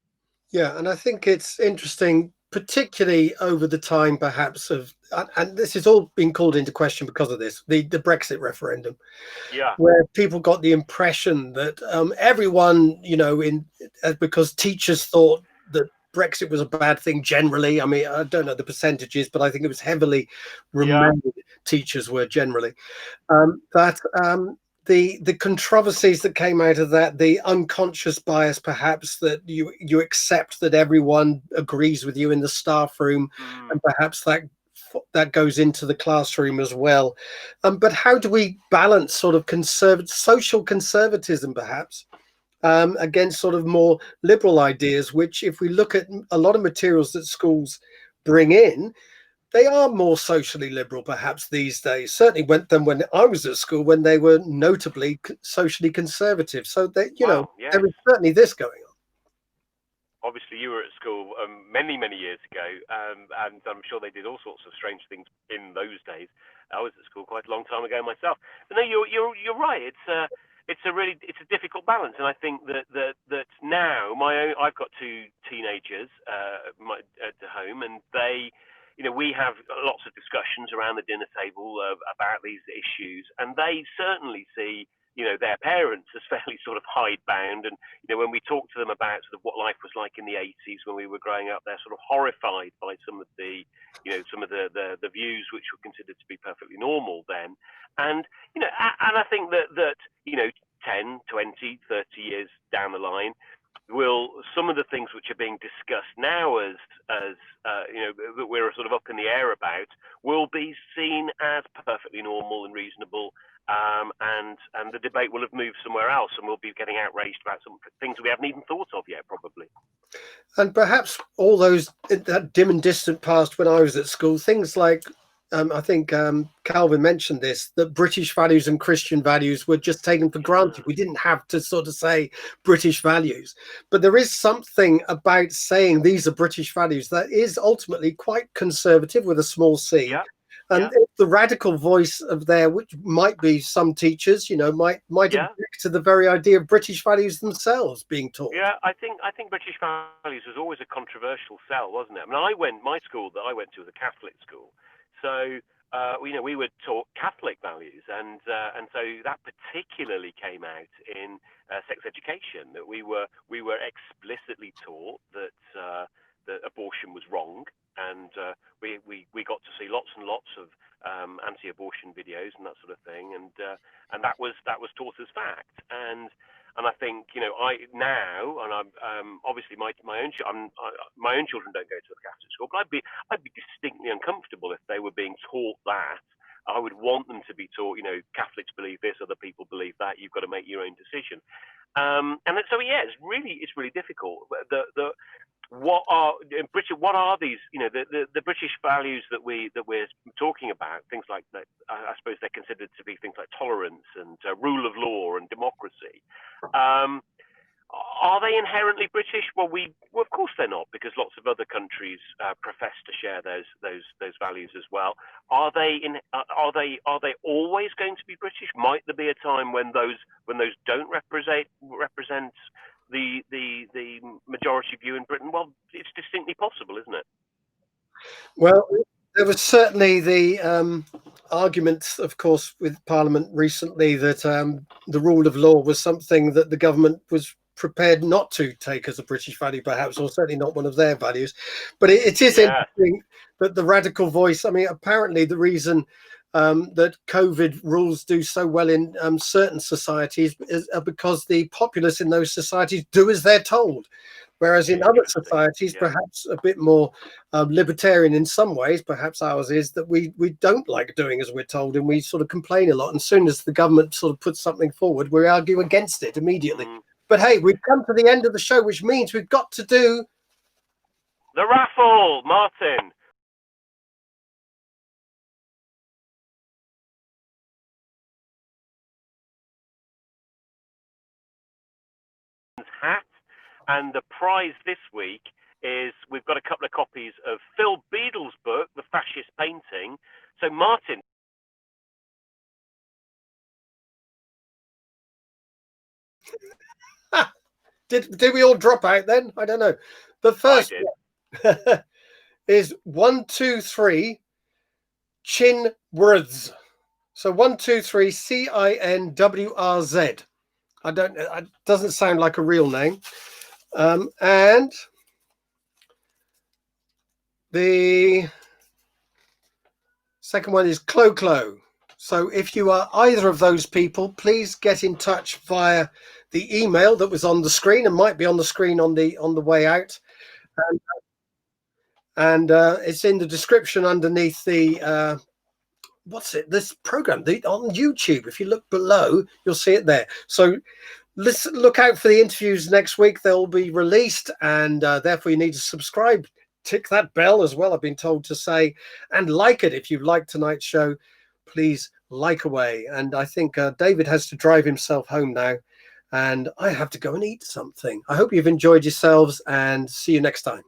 Yeah, and I think it's interesting, particularly over the time perhaps of, and this has all been called into question because of this, the Brexit referendum, where people got the impression that everyone, because teachers thought that Brexit was a bad thing generally. I mean, I don't know the percentages, but I think it was heavily remembered teachers were generally, the controversies that came out of that, the unconscious bias, perhaps, that you accept that everyone agrees with you in the staff room, and perhaps that goes into the classroom as well. But how do we balance sort of social conservatism, perhaps, against sort of more liberal ideas, which, if we look at a lot of materials that schools bring in, they are more socially liberal, perhaps, these days, certainly than when I was at school, when they were notably socially conservative. So, there is certainly this going on. Obviously, you were at school many, many years ago, and I'm sure they did all sorts of strange things in those days. I was at school quite a long time ago myself. But no, you're right. It's a difficult balance, and I think that now I've got two teenagers at home, and they. We have lots of discussions around the dinner table about these issues, and they certainly see, their parents as fairly sort of hidebound. And, when we talk to them about sort of what life was like in the 80s when we were growing up, they're sort of horrified by some of the views which were considered to be perfectly normal then. And, and I think that 10, 20, 30 years down the line, some of the things which are being discussed now as that we're sort of up in the air about will be seen as perfectly normal and reasonable, and the debate will have moved somewhere else, and we'll be getting outraged about some things we haven't even thought of yet, probably. And perhaps all those, that dim and distant past when I was at school, things like I think Calvin mentioned this, that British values and Christian values were just taken for granted. We didn't have to sort of say British values. But there is something about saying these are British values that is ultimately quite conservative with a small c. And the radical voice of there, which might be some teachers, might object to the very idea of British values themselves being taught. Yeah, I think British values was always a controversial sell, wasn't it? I mean, my school that I went to was a Catholic school. So we were taught Catholic values, and so that particularly came out in sex education. That we were explicitly taught that that abortion was wrong, and we got to see lots and lots of anti-abortion videos and that sort of thing, and that was taught as fact. And I think I'm obviously my own children don't go to a Catholic school, but I'd be distinctly uncomfortable if they were being taught that. I would want them to be taught, Catholics believe this, other people believe that. You've got to make your own decision. And so it's really difficult. What are these? The British values that we're talking about. Things like that. I suppose they're considered to be things like tolerance and rule of law and democracy. Are they inherently British? Well, of course they're not, because lots of other countries profess to share those values as well. Are they always going to be British? Might there be a time when those don't represent the majority view in Britain? Well, it's distinctly possible, isn't it? Well, there was certainly the argument, of course, with Parliament recently that the rule of law was something that the government was prepared not to take as a British value, perhaps, or certainly not one of their values. But it is interesting that the radical voice, I mean, apparently the reason that COVID rules do so well in certain societies is because the populace in those societies do as they're told. Whereas in other societies, perhaps a bit more libertarian in some ways, perhaps ours is, that we don't like doing as we're told, and we sort of complain a lot. And as soon as the government sort of puts something forward, we argue against it immediately. But hey, we've come to the end of the show, which means we've got to do the raffle, Martin. Hat. And the prize this week is we've got a couple of copies of Phil Beadle's book, The Fascist Painting. So, Martin. Did we all drop out then? I don't know. The first one is 1, 2, 3 Chin Words. So 1, 2, 3 CINWRZ. I don't. It doesn't sound like a real name. And the second one is Clo. So if you are either of those people, please get in touch via the email that was on the screen and might be on the screen on the way out. And it's in the description underneath the this program on YouTube. If you look below, you'll see it there. So look out for the interviews next week. They'll be released, and therefore you need to subscribe. Tick that bell as well, I've been told to say, and like it. If you like tonight's show, please like away. And I think David has to drive himself home now, and I have to go and eat something. I hope you've enjoyed yourselves, and see you next time.